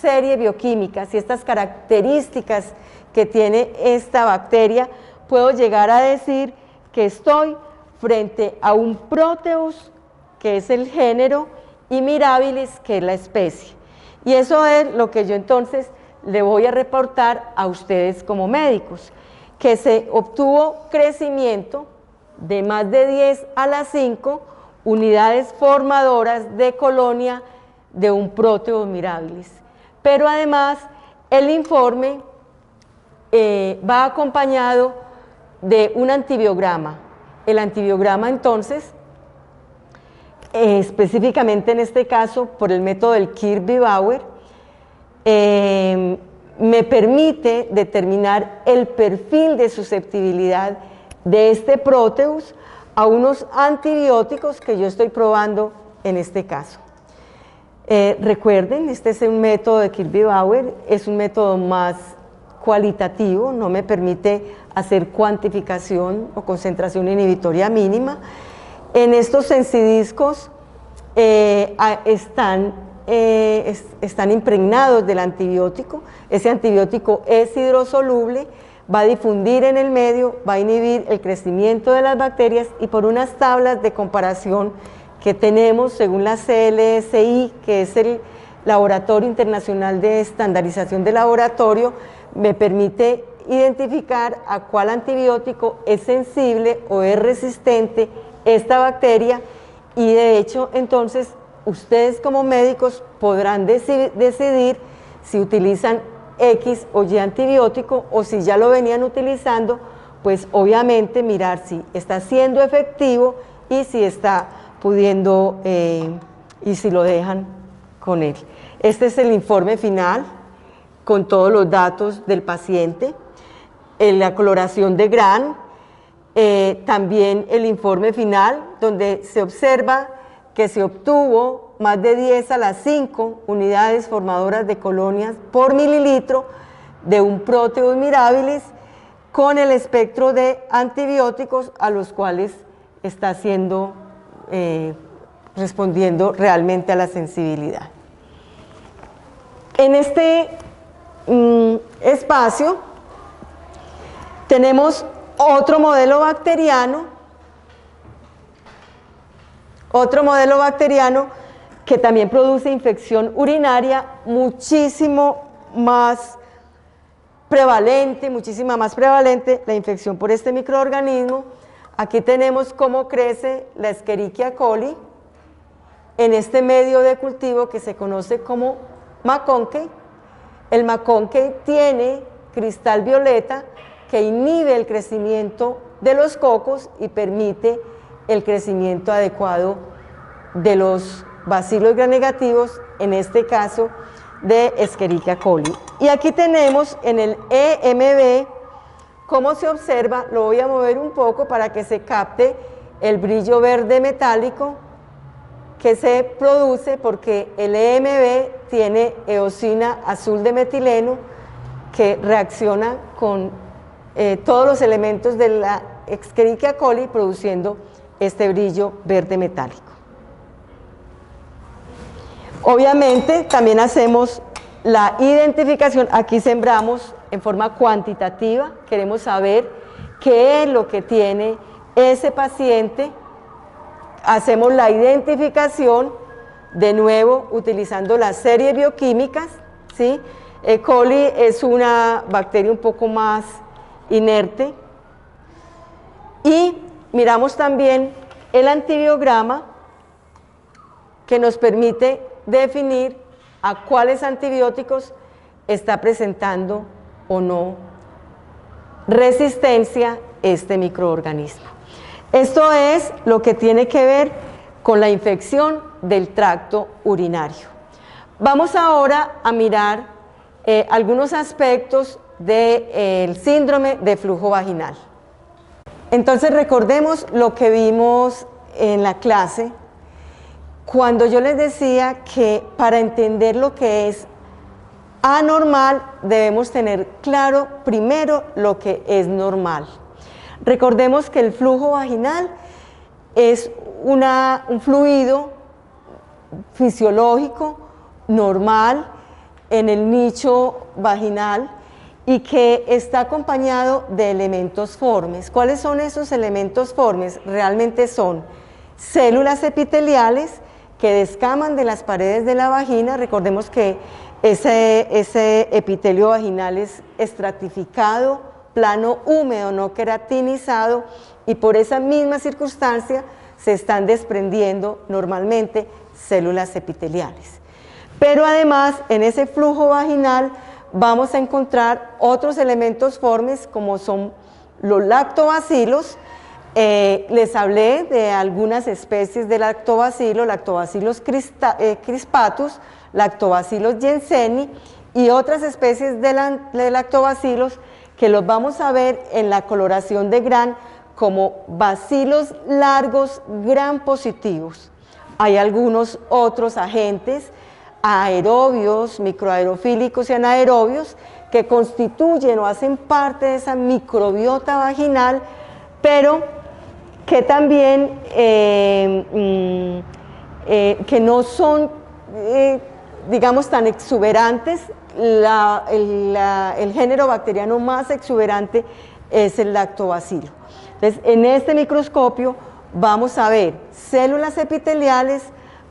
G: serie bioquímica y estas características que tiene esta bacteria, puedo llegar a decir que estoy frente a un Proteus, que es el género, y Mirabilis, que es la especie. Y eso es lo que yo entonces le voy a reportar a ustedes como médicos, que se obtuvo crecimiento de más de 10 a la 5 unidades formadoras de colonia de un Proteus mirabilis. Pero además el informe va acompañado de un antibiograma. El antibiograma entonces, específicamente en este caso por el método del Kirby-Bauer, me permite determinar el perfil de susceptibilidad de este Proteus a unos antibióticos que yo estoy probando en este caso. Recuerden, este es un método de Kirby-Bauer, es un método más cualitativo, no me permite hacer cuantificación o concentración inhibitoria mínima. En estos sensidiscos están impregnados del antibiótico. Ese antibiótico es hidrosoluble, va a difundir en el medio, va a inhibir el crecimiento de las bacterias, y por unas tablas de comparación que tenemos según la CLSI, que es el Laboratorio Internacional de Estandarización de Laboratorio, me permite identificar a cuál antibiótico es sensible o es resistente esta bacteria, y de hecho entonces ustedes como médicos podrán decidir si utilizan X o Y antibiótico, o si ya lo venían utilizando, pues obviamente mirar si está siendo efectivo y si está pudiendo y si lo dejan con él. Este es el informe final con todos los datos del paciente, la coloración de Gran, también el informe final donde se observa que se obtuvo más de 10 a las 5 unidades formadoras de colonias por mililitro de un Proteus mirabilis con el espectro de antibióticos a los cuales está respondiendo realmente a la sensibilidad. En este espacio tenemos otro modelo bacteriano que también produce infección urinaria muchísima más prevalente, la infección por este microorganismo. Aquí tenemos cómo crece la Escherichia coli en este medio de cultivo que se conoce como McConkey. El McConkey tiene cristal violeta que inhibe el crecimiento de los cocos y permite el crecimiento adecuado de los bacilos gramnegativos, en este caso de Escherichia coli. Y aquí tenemos en el EMB, cómo se observa, lo voy a mover un poco para que se capte el brillo verde metálico que se produce porque el EMB tiene eosina azul de metileno que reacciona con todos los elementos de la Escherichia coli produciendo este brillo verde metálico. Obviamente también hacemos la identificación, aquí sembramos en forma cuantitativa, queremos saber qué es lo que tiene ese paciente, hacemos la identificación de nuevo utilizando las series bioquímicas, ¿sí? E. coli es una bacteria un poco más inerte y miramos también el antibiograma que nos permite definir a cuáles antibióticos está presentando o no resistencia este microorganismo. Esto es lo que tiene que ver con la infección del tracto urinario. Vamos ahora a mirar algunos aspectos del síndrome de flujo vaginal. Entonces recordemos lo que vimos en la clase cuando yo les decía que para entender lo que es anormal debemos tener claro primero lo que es normal. Recordemos que el flujo vaginal es un fluido fisiológico normal en el nicho vaginal y que está acompañado de elementos formes. ¿Cuáles son esos elementos formes? Realmente son células epiteliales que descaman de las paredes de la vagina. Recordemos que ese epitelio vaginal es estratificado, plano húmedo, no queratinizado, y por esa misma circunstancia se están desprendiendo normalmente células epiteliales. Pero además en ese flujo vaginal vamos a encontrar otros elementos formes como son los lactobacilos. Les hablé de algunas especies de lactobacilo, Lactobacillus crispatus, Lactobacillus jenseni y otras especies de lactobacilos que los vamos a ver en la coloración de Gram como bacilos largos gram positivos. Hay algunos otros agentes aerobios, microaerofílicos y anaerobios que constituyen o hacen parte de esa microbiota vaginal, pero que también que no son, digamos, tan exuberantes. El género bacteriano más exuberante es el lactobacilo. Entonces, en este microscopio vamos a ver células epiteliales,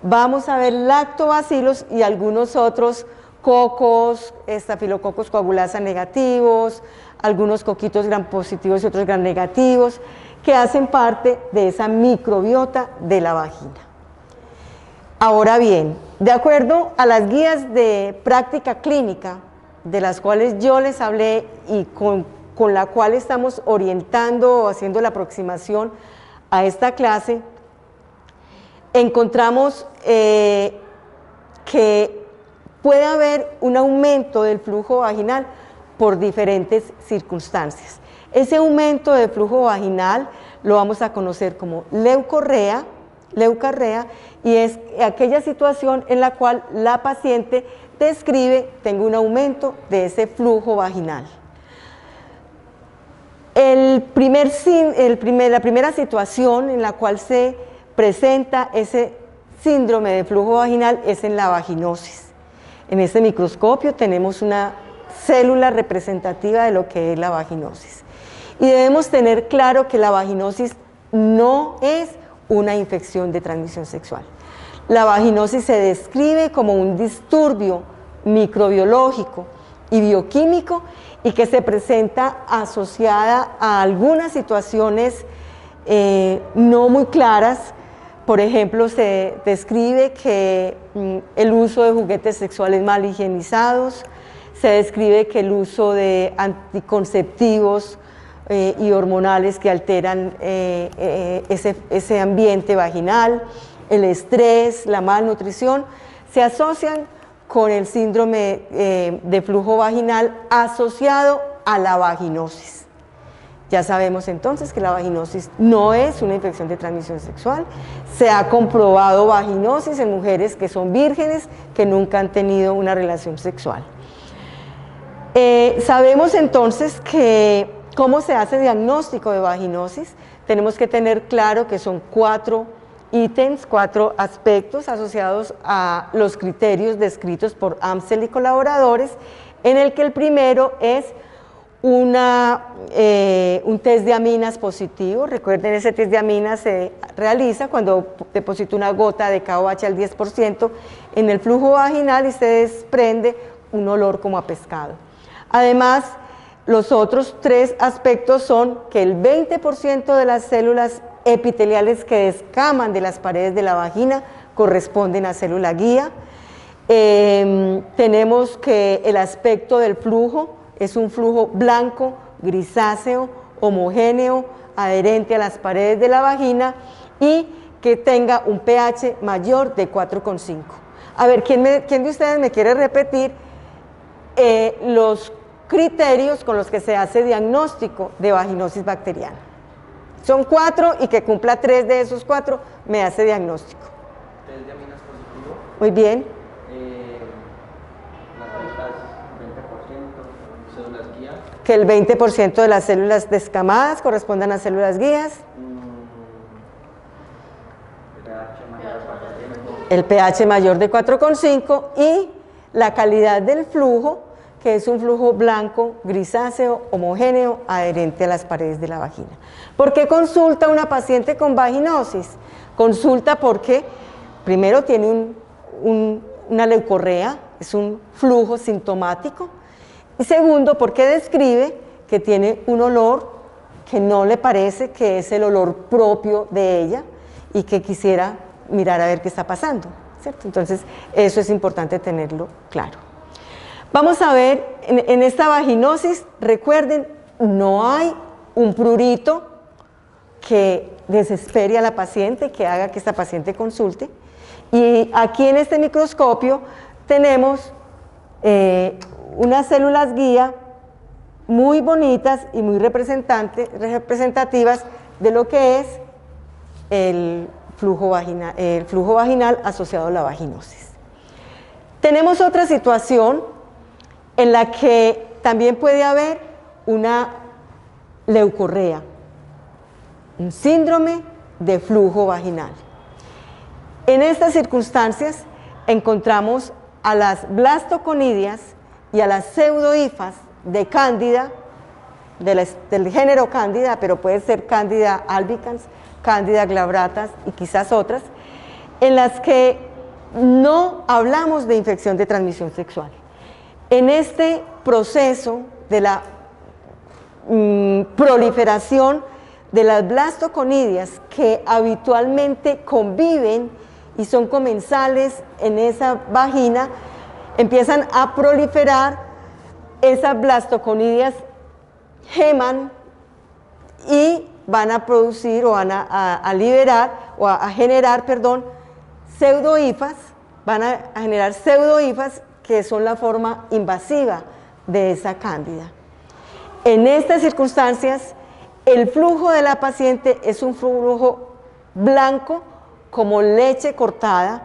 G: vamos a ver lactobacilos y algunos otros cocos, estafilococos coagulasa negativos, algunos coquitos gram positivos y otros gram negativos, que hacen parte de esa microbiota de la vagina. Ahora bien, de acuerdo a las guías de práctica clínica, de las cuales yo les hablé y con la cual estamos orientando o haciendo la aproximación a esta clase, encontramos que puede haber un aumento del flujo vaginal por diferentes circunstancias. Ese aumento de flujo vaginal lo vamos a conocer como leucorrea, y es aquella situación en la cual la paciente describe: tengo un aumento de ese flujo vaginal. La primera situación en la cual se presenta ese síndrome de flujo vaginal es en la vaginosis. En este microscopio tenemos una célula representativa de lo que es la vaginosis. Y debemos tener claro que la vaginosis no es una infección de transmisión sexual. La vaginosis se describe como un disturbio microbiológico y bioquímico y que se presenta asociada a algunas situaciones no muy claras. Por ejemplo, se describe que el uso de juguetes sexuales mal higienizados, se describe que el uso de anticonceptivos y hormonales que alteran ese ambiente vaginal, el estrés, la malnutrición, se asocian con el síndrome de flujo vaginal asociado a la vaginosis. Ya sabemos entonces que la vaginosis no es una infección de transmisión sexual. Se ha comprobado vaginosis en mujeres que son vírgenes, que nunca han tenido una relación sexual. Sabemos entonces que cómo se hace diagnóstico de vaginosis. Tenemos que tener claro que son 4 ítems, 4 aspectos asociados a los criterios descritos por Amstel y colaboradores, en el que el primero es un test de aminas positivo. Recuerden, ese test de aminas se realiza cuando deposita una gota de KOH al 10% en el flujo vaginal y se desprende un olor como a pescado. Además, los otros 3 aspectos son que el 20% de las células epiteliales que descaman de las paredes de la vagina corresponden a célula guía. Tenemos que el aspecto del flujo es un flujo blanco, grisáceo, homogéneo, adherente a las paredes de la vagina y que tenga un pH mayor de 4,5. A ver, ¿quién de ustedes me quiere repetir los criterios con los que se hace diagnóstico de vaginosis bacteriana? Son 4 y que cumpla 3 de esos 4 me hace diagnóstico.
C: Test de aminas positivo.
G: Muy bien.
C: Las células 20%, células guía.
G: Que el 20% de las células descamadas correspondan a células guías. El pH mayor de 4,5 y la calidad del flujo, que es un flujo blanco, grisáceo, homogéneo, adherente a las paredes de la vagina. ¿Por qué consulta una paciente con vaginosis? Consulta porque primero tiene una leucorrea, es un flujo sintomático, y segundo porque describe que tiene un olor que no le parece que es el olor propio de ella y que quisiera mirar a ver qué está pasando, ¿cierto? Entonces eso es importante tenerlo claro. Vamos a ver, en esta vaginosis, recuerden, no hay un prurito que desespere a la paciente, que haga que esta paciente consulte. Y aquí en este microscopio tenemos unas células guía muy bonitas y muy representativas de lo que es el flujo vaginal asociado a la vaginosis. Tenemos otra situación en la que también puede haber una leucorrea, un síndrome de flujo vaginal. En estas circunstancias encontramos a las blastoconidias y a las pseudohifas de Cándida, del género Cándida, pero puede ser Cándida albicans, Cándida glabratas y quizás otras, en las que no hablamos de infección de transmisión sexual. En este proceso de la proliferación de las blastoconidias que habitualmente conviven y son comensales en esa vagina, empiezan a proliferar, esas blastoconidias geman y van a producir o van a liberar o a generar, perdón, pseudohifas, van a generar pseudohifas que son la forma invasiva de esa cándida. En estas circunstancias, el flujo de la paciente es un flujo blanco como leche cortada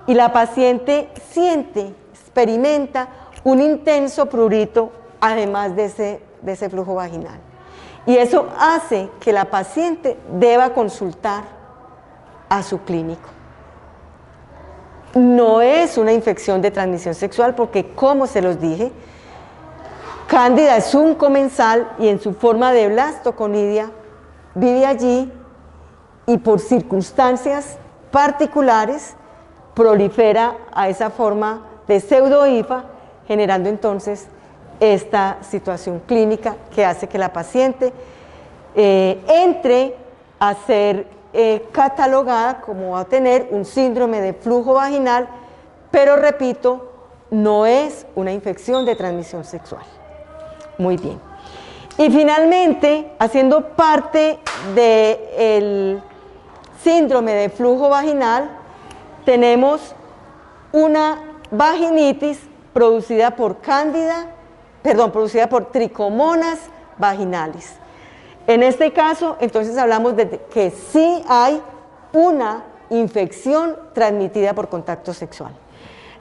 G: y la paciente siente, experimenta un intenso prurito además de ese flujo vaginal. Y eso hace que la paciente deba consultar a su clínico. No es una infección de transmisión sexual porque, como se los dije, Cándida es un comensal y en su forma de blastoconidia vive allí y por circunstancias particulares prolifera a esa forma de pseudo-hifa, generando entonces esta situación clínica que hace que la paciente entre a ser catalogada como a tener un síndrome de flujo vaginal, pero repito, no es una infección de transmisión sexual. Muy bien. Y finalmente, haciendo parte del síndrome de flujo vaginal, tenemos una vaginitis producida por producida por tricomonas vaginalis. En este caso, entonces hablamos de que sí hay una infección transmitida por contacto sexual.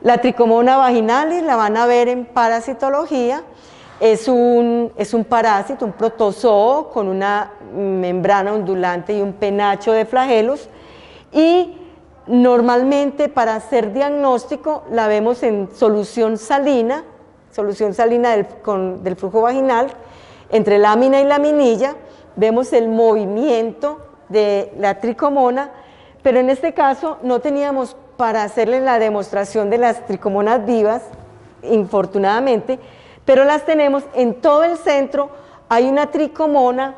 G: La tricomona vaginalis la van a ver en parasitología. Es un parásito, un protozoo con una membrana ondulante y un penacho de flagelos, y normalmente para hacer diagnóstico la vemos en solución salina del flujo vaginal, entre lámina y laminilla, vemos el movimiento de la tricomona, pero en este caso no teníamos para hacerle la demostración de las tricomonas vivas, infortunadamente, pero las tenemos en todo el centro. Hay una tricomona,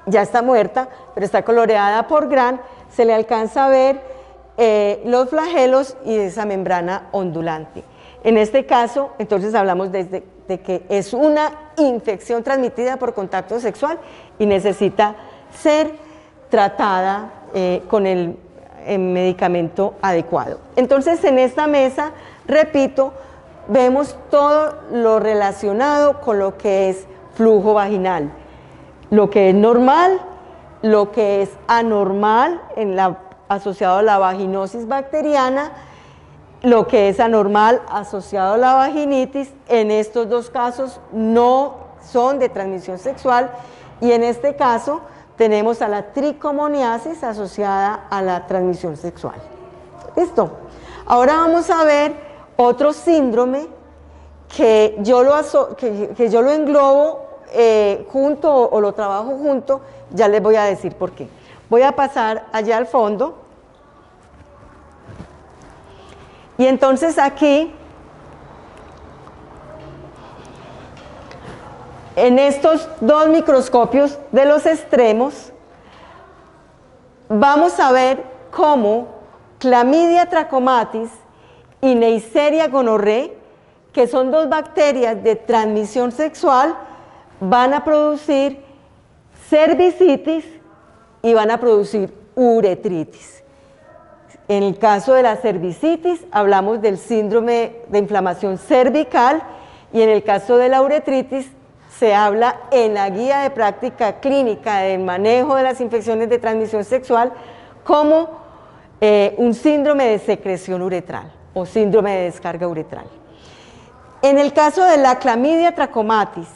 G: ya está muerta, pero está coloreada por gran, se le alcanza a ver los flagelos y esa membrana ondulante. En este caso, entonces hablamos de que es una infección transmitida por contacto sexual y necesita ser tratada con el medicamento adecuado. Entonces, en esta mesa, repito, vemos todo lo relacionado con lo que es flujo vaginal, lo que es normal, lo que es anormal asociado a la vaginosis bacteriana, lo que es anormal asociado a la vaginitis. En estos dos casos no son de transmisión sexual, y en este caso tenemos a la tricomoniasis asociada a la transmisión sexual. ¿Listo? Ahora vamos a ver otro síndrome que yo lo englobo junto o lo trabajo junto. Ya les voy a decir por qué. Voy a pasar allá al fondo. Y entonces aquí, en estos dos microscopios de los extremos, vamos a ver cómo Clamidia trachomatis y Neisseria gonorrhoeae, que son dos bacterias de transmisión sexual, van a producir cervicitis y van a producir uretritis. En el caso de la cervicitis hablamos del síndrome de inflamación cervical, y en el caso de la uretritis se habla en la guía de práctica clínica del manejo de las infecciones de transmisión sexual como un síndrome de secreción uretral o síndrome de descarga uretral. En el caso de la Clamidia trachomatis,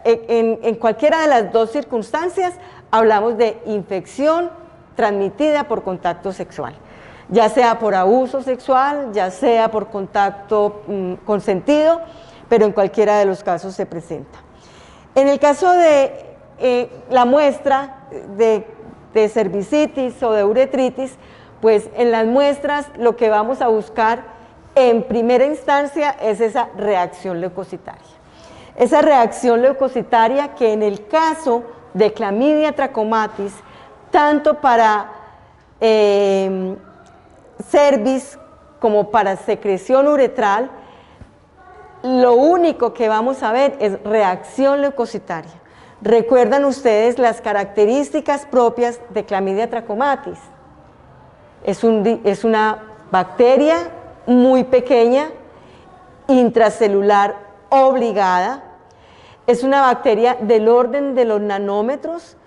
G: en cualquiera de las dos circunstancias hablamos de infección transmitida por contacto sexual, ya sea por abuso sexual, ya sea por contacto consentido, pero en cualquiera de los casos se presenta. En el caso de la muestra de cervicitis o de uretritis, pues en las muestras lo que vamos a buscar en primera instancia es esa reacción leucocitaria. Esa reacción leucocitaria que en el caso de Clamidia trachomatis, tanto para cervix como para secreción uretral, lo único que vamos a ver es reacción leucocitaria. ¿Recuerdan ustedes las características propias de Clamidia trachomatis? Es una bacteria muy pequeña, intracelular obligada, es una bacteria del orden de los nanómetros,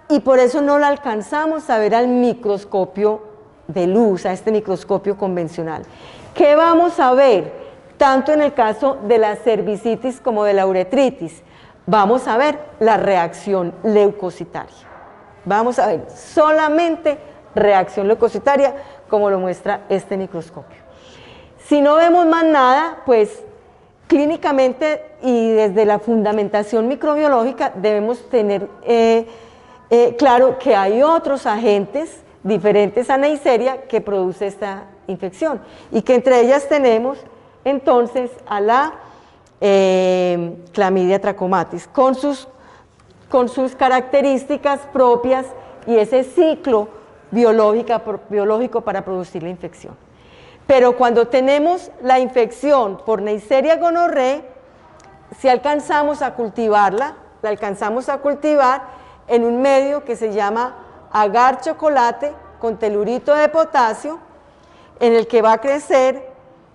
G: y por eso no la alcanzamos a ver al microscopio de luz, a este microscopio convencional. ¿Qué vamos a ver? Tanto en el caso de la cervicitis como de la uretritis, vamos a ver la reacción leucocitaria. Vamos a ver solamente reacción leucocitaria, como lo muestra este microscopio. Si no vemos más nada, pues clínicamente y desde la fundamentación microbiológica debemos tener claro que hay otros agentes diferentes a Neisseria que produce esta infección y que entre ellas tenemos entonces a la Clamidia trachomatis con sus características propias y ese ciclo biológico para producir la infección. Pero cuando tenemos la infección por Neisseria gonorrhoeae, si alcanzamos a cultivarla, la alcanzamos a cultivar en un medio que se llama agar chocolate con telurito de potasio, en el que va a crecer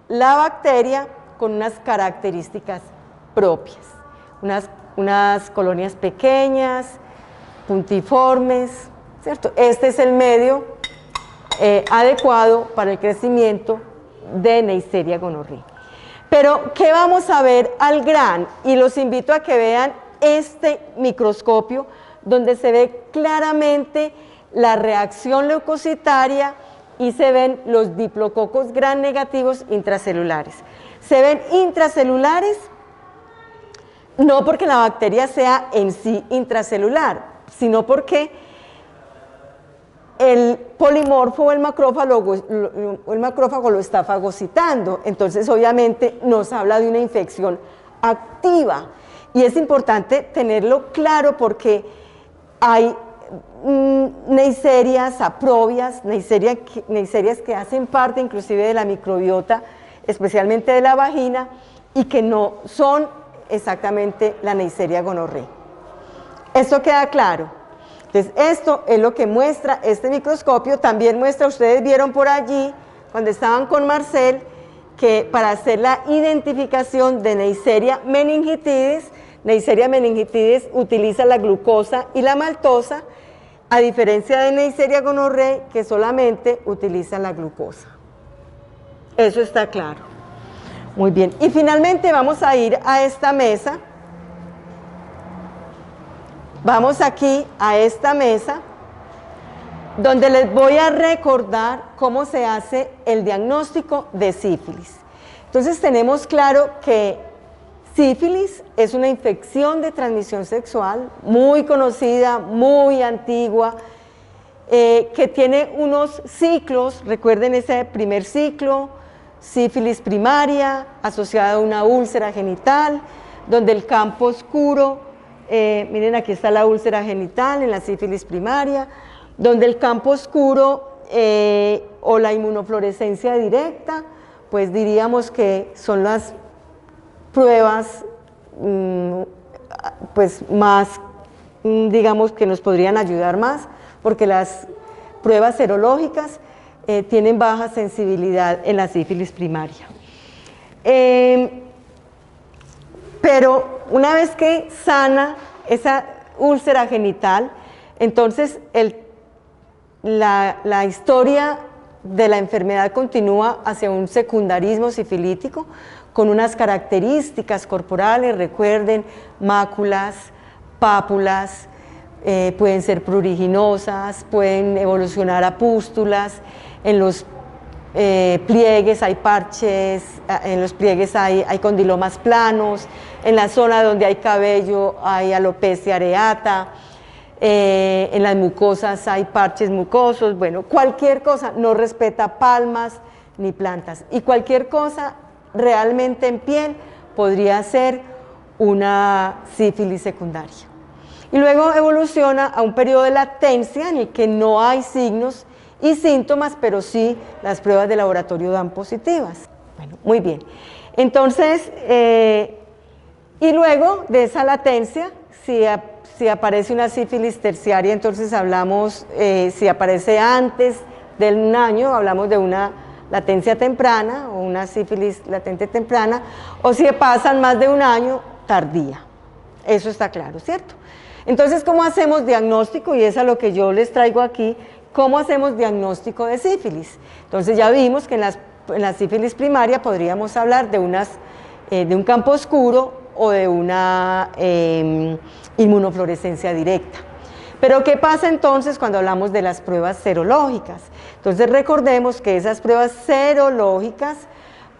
G: la bacteria con unas características propias, unas colonias pequeñas, puntiformes, ¿cierto? Este es el medio adecuado para el crecimiento de Neisseria gonorrhoeae. Pero, ¿qué vamos a ver al gran? Y los invito a que vean este microscopio donde se ve claramente la reacción leucocitaria y se ven los diplococos gram negativos intracelulares. Se ven intracelulares no porque la bacteria sea en sí intracelular, sino porque el polimorfo o el macrófago lo está fagocitando, entonces obviamente nos habla de una infección activa y es importante tenerlo claro porque hay Neisserias saprobias, Neisserias que hacen parte inclusive de la microbiota, especialmente de la vagina, y que no son exactamente la Neisseria gonorrhoeae. ¿Esto queda claro? Entonces, esto es lo que muestra este microscopio. También muestra, ustedes vieron por allí, cuando estaban con Marcel, que para hacer la identificación de Neisseria meningitidis utiliza la glucosa y la maltosa, a diferencia de Neisseria gonorrhoeae, que solamente utiliza la glucosa. Eso está claro. Muy bien. Y finalmente vamos a ir a esta mesa. Vamos aquí a esta mesa, donde les voy a recordar cómo se hace el diagnóstico de sífilis. Entonces tenemos claro que sífilis es una infección de transmisión sexual muy conocida, muy antigua, que tiene unos ciclos. Recuerden ese primer ciclo, sífilis primaria, asociada a una úlcera genital, donde el campo oscuro, miren aquí está la úlcera genital en la sífilis primaria, donde el campo oscuro o la inmunofluorescencia directa, pues diríamos que son las pruebas pues más, digamos que nos podrían ayudar más, porque las pruebas serológicas tienen baja sensibilidad en la sífilis primaria. Pero una vez que sana esa úlcera genital, entonces la historia de la enfermedad continúa hacia un secundarismo sifilítico con unas características corporales, recuerden, máculas, pápulas, pueden ser pruriginosas, pueden evolucionar a pústulas, en los pliegues hay parches, en los pliegues hay condilomas planos, en la zona donde hay cabello hay alopecia areata, en las mucosas hay parches mucosos, bueno, cualquier cosa, no respeta palmas ni plantas, y cualquier cosa realmente en piel podría ser una sífilis secundaria. Y luego evoluciona a un periodo de latencia en el que no hay signos y síntomas, pero sí las pruebas de laboratorio dan positivas. Bueno, muy bien. Entonces, y luego de esa latencia, si aparece una sífilis terciaria, entonces hablamos, si aparece antes de un año, hablamos de una latencia temprana o una sífilis latente temprana, o si pasan más de un año, tardía. Eso está claro, ¿cierto? Entonces, ¿cómo hacemos diagnóstico? Y eso es lo que yo les traigo aquí. ¿Cómo hacemos diagnóstico de sífilis? Entonces ya vimos que en la sífilis primaria podríamos hablar de un campo oscuro o de una inmunofluorescencia directa. Pero ¿qué pasa entonces cuando hablamos de las pruebas serológicas? Entonces recordemos que esas pruebas serológicas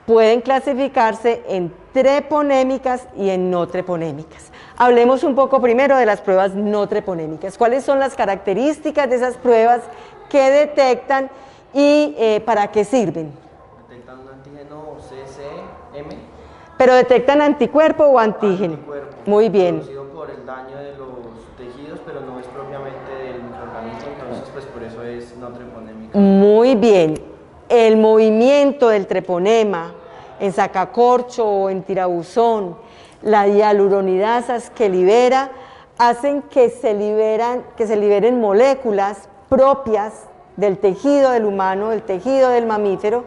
G: pueden clasificarse en treponémicas y en no treponémicas. Hablemos un poco primero de las pruebas no treponémicas. ¿Cuáles son las características de esas pruebas que detectan y para qué sirven?
C: Detectan un antígeno CCM,
G: ¿Pero detectan anticuerpo o antígeno?
C: anticuerpo,
G: Muy bien.
C: producido por el daño de los tejidos, pero no es propiamente del microorganismo, entonces pues por eso es no treponémica.
G: Muy bien. El movimiento del treponema en sacacorcho o en tirabuzón, la hialuronidasas que libera, hacen que se liberen moléculas propias del tejido del humano, del tejido del mamífero,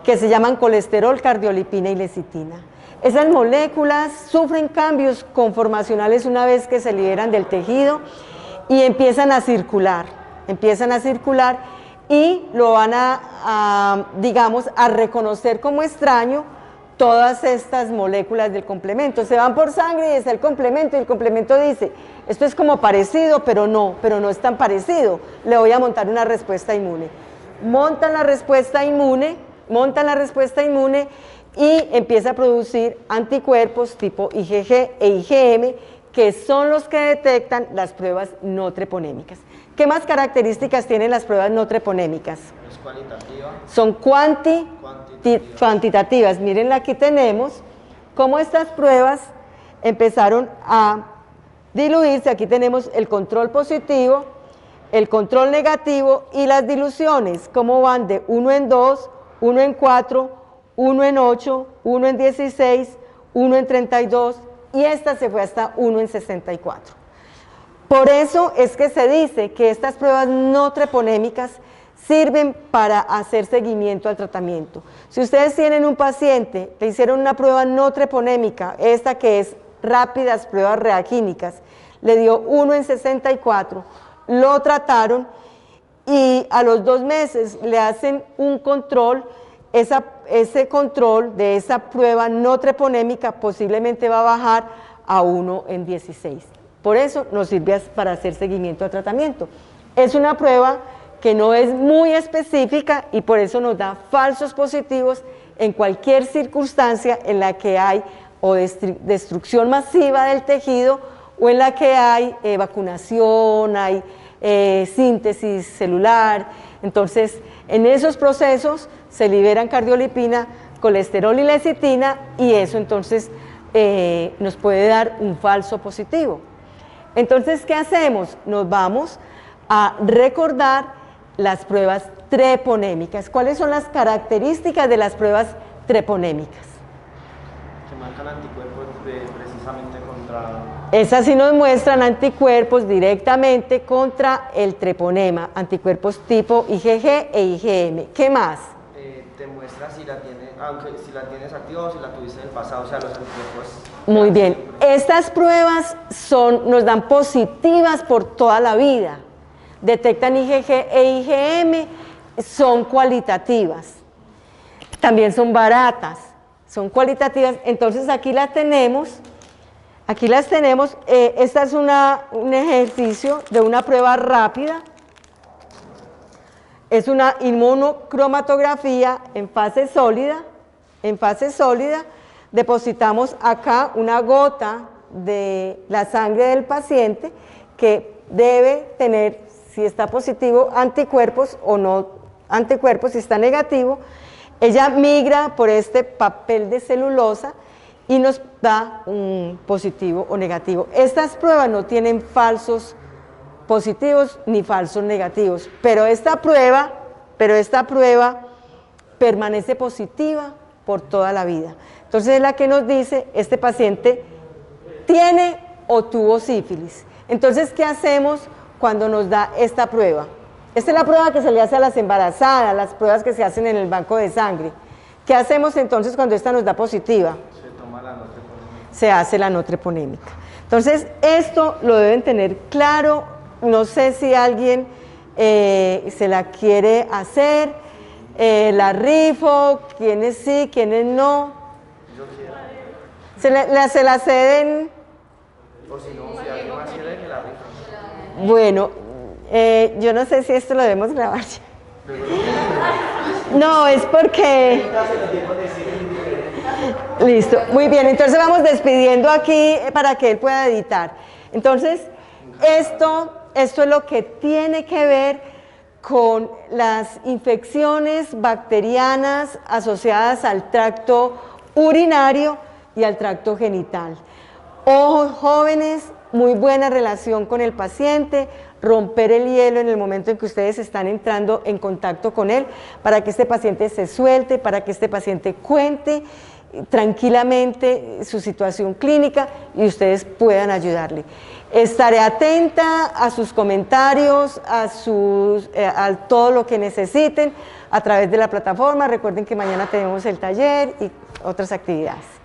G: que se llaman colesterol, cardiolipina y lecitina. Esas moléculas sufren cambios conformacionales una vez que se liberan del tejido y empiezan a circular y lo van digamos, a reconocer como extraño todas estas moléculas del complemento. Se van por sangre y está el complemento, y el complemento dice, esto es como parecido, pero no es tan parecido, le voy a montar una respuesta inmune. Montan la respuesta inmune y empieza a producir anticuerpos tipo IgG e IgM, que son los que detectan las pruebas no treponémicas. ¿Qué más características tienen las pruebas no treponémicas?
C: Es cualitativa.
G: Son cuantitativas. Miren, aquí tenemos cómo estas pruebas empezaron a diluirse. Aquí tenemos el control positivo, el control negativo y las diluciones, cómo van de 1 en 2, 1 en 4, 1 en 8, 1 en 16, 1 en 32 y esta se fue hasta 1 en 64. Por eso es que se dice que estas pruebas no treponémicas sirven para hacer seguimiento al tratamiento. Si ustedes tienen un paciente, le hicieron una prueba no treponémica, esta que es rápidas pruebas reacínicas, le dio 1 en 64, lo trataron y a los 2 meses le hacen un control, ese control de esa prueba no treponémica posiblemente va a bajar a 1 en 16. Por eso nos sirve para hacer seguimiento al tratamiento. Es una prueba que no es muy específica y por eso nos da falsos positivos en cualquier circunstancia en la que hay o destrucción masiva del tejido o en la que hay vacunación, hay síntesis celular. Entonces, en esos procesos se liberan cardiolipina, colesterol y lecitina y eso entonces nos puede dar un falso positivo. Entonces, ¿qué hacemos? Nos vamos a recordar las pruebas treponémicas. ¿Cuáles son las características de las pruebas treponémicas?
C: Que marcan anticuerpos precisamente contra...
G: Esas sí nos muestran anticuerpos directamente contra el treponema, anticuerpos tipo IgG e IgM. ¿Qué más?
C: Te muestra si la tienes, aunque si la tienes activa o si la tuviste en el pasado, o sea, los anticuerpos.
G: Muy bien. Estas pruebas nos dan positivas por toda la vida. Detectan IgG e IgM, son cualitativas. También son baratas, son cualitativas. Entonces aquí las tenemos. Esta es un ejercicio de una prueba rápida. Es una inmunocromatografía en fase sólida. Depositamos acá una gota de la sangre del paciente que debe tener, si está positivo, anticuerpos o no anticuerpos, si está negativo. Ella migra por este papel de celulosa y nos da un positivo o negativo. Estas pruebas no tienen falsos positivos ni falsos negativos, pero esta prueba permanece positiva por toda la vida. Entonces es la que nos dice, este paciente tiene o tuvo sífilis. Entonces, ¿qué hacemos cuando nos da esta prueba? Esta es la prueba que se le hace a las embarazadas, las pruebas que se hacen en el banco de sangre. ¿Qué hacemos entonces cuando esta nos da positiva?
C: Se toma la no treponémica.
G: Se hace la no treponémica. Entonces, esto lo deben tener claro. No sé si alguien se la quiere hacer, la rifo, quiénes sí, quiénes no.
C: Yo quiero.
G: Se la ceden.
C: O si no, si alguien más quiere que la rifa.
G: Bueno, yo no sé si esto lo debemos grabar ya. No, es porque... Listo, muy bien, entonces vamos despidiendo aquí para que él pueda editar. Entonces, esto es lo que tiene que ver con las infecciones bacterianas asociadas al tracto urinario y al tracto genital. Ojo, jóvenes, muy buena relación con el paciente, romper el hielo en el momento en que ustedes están entrando en contacto con él, para que este paciente se suelte, para que este paciente cuente tranquilamente su situación clínica y ustedes puedan ayudarle. Estaré atenta a sus comentarios, a todo lo que necesiten a través de la plataforma. Recuerden que mañana tenemos el taller y otras actividades.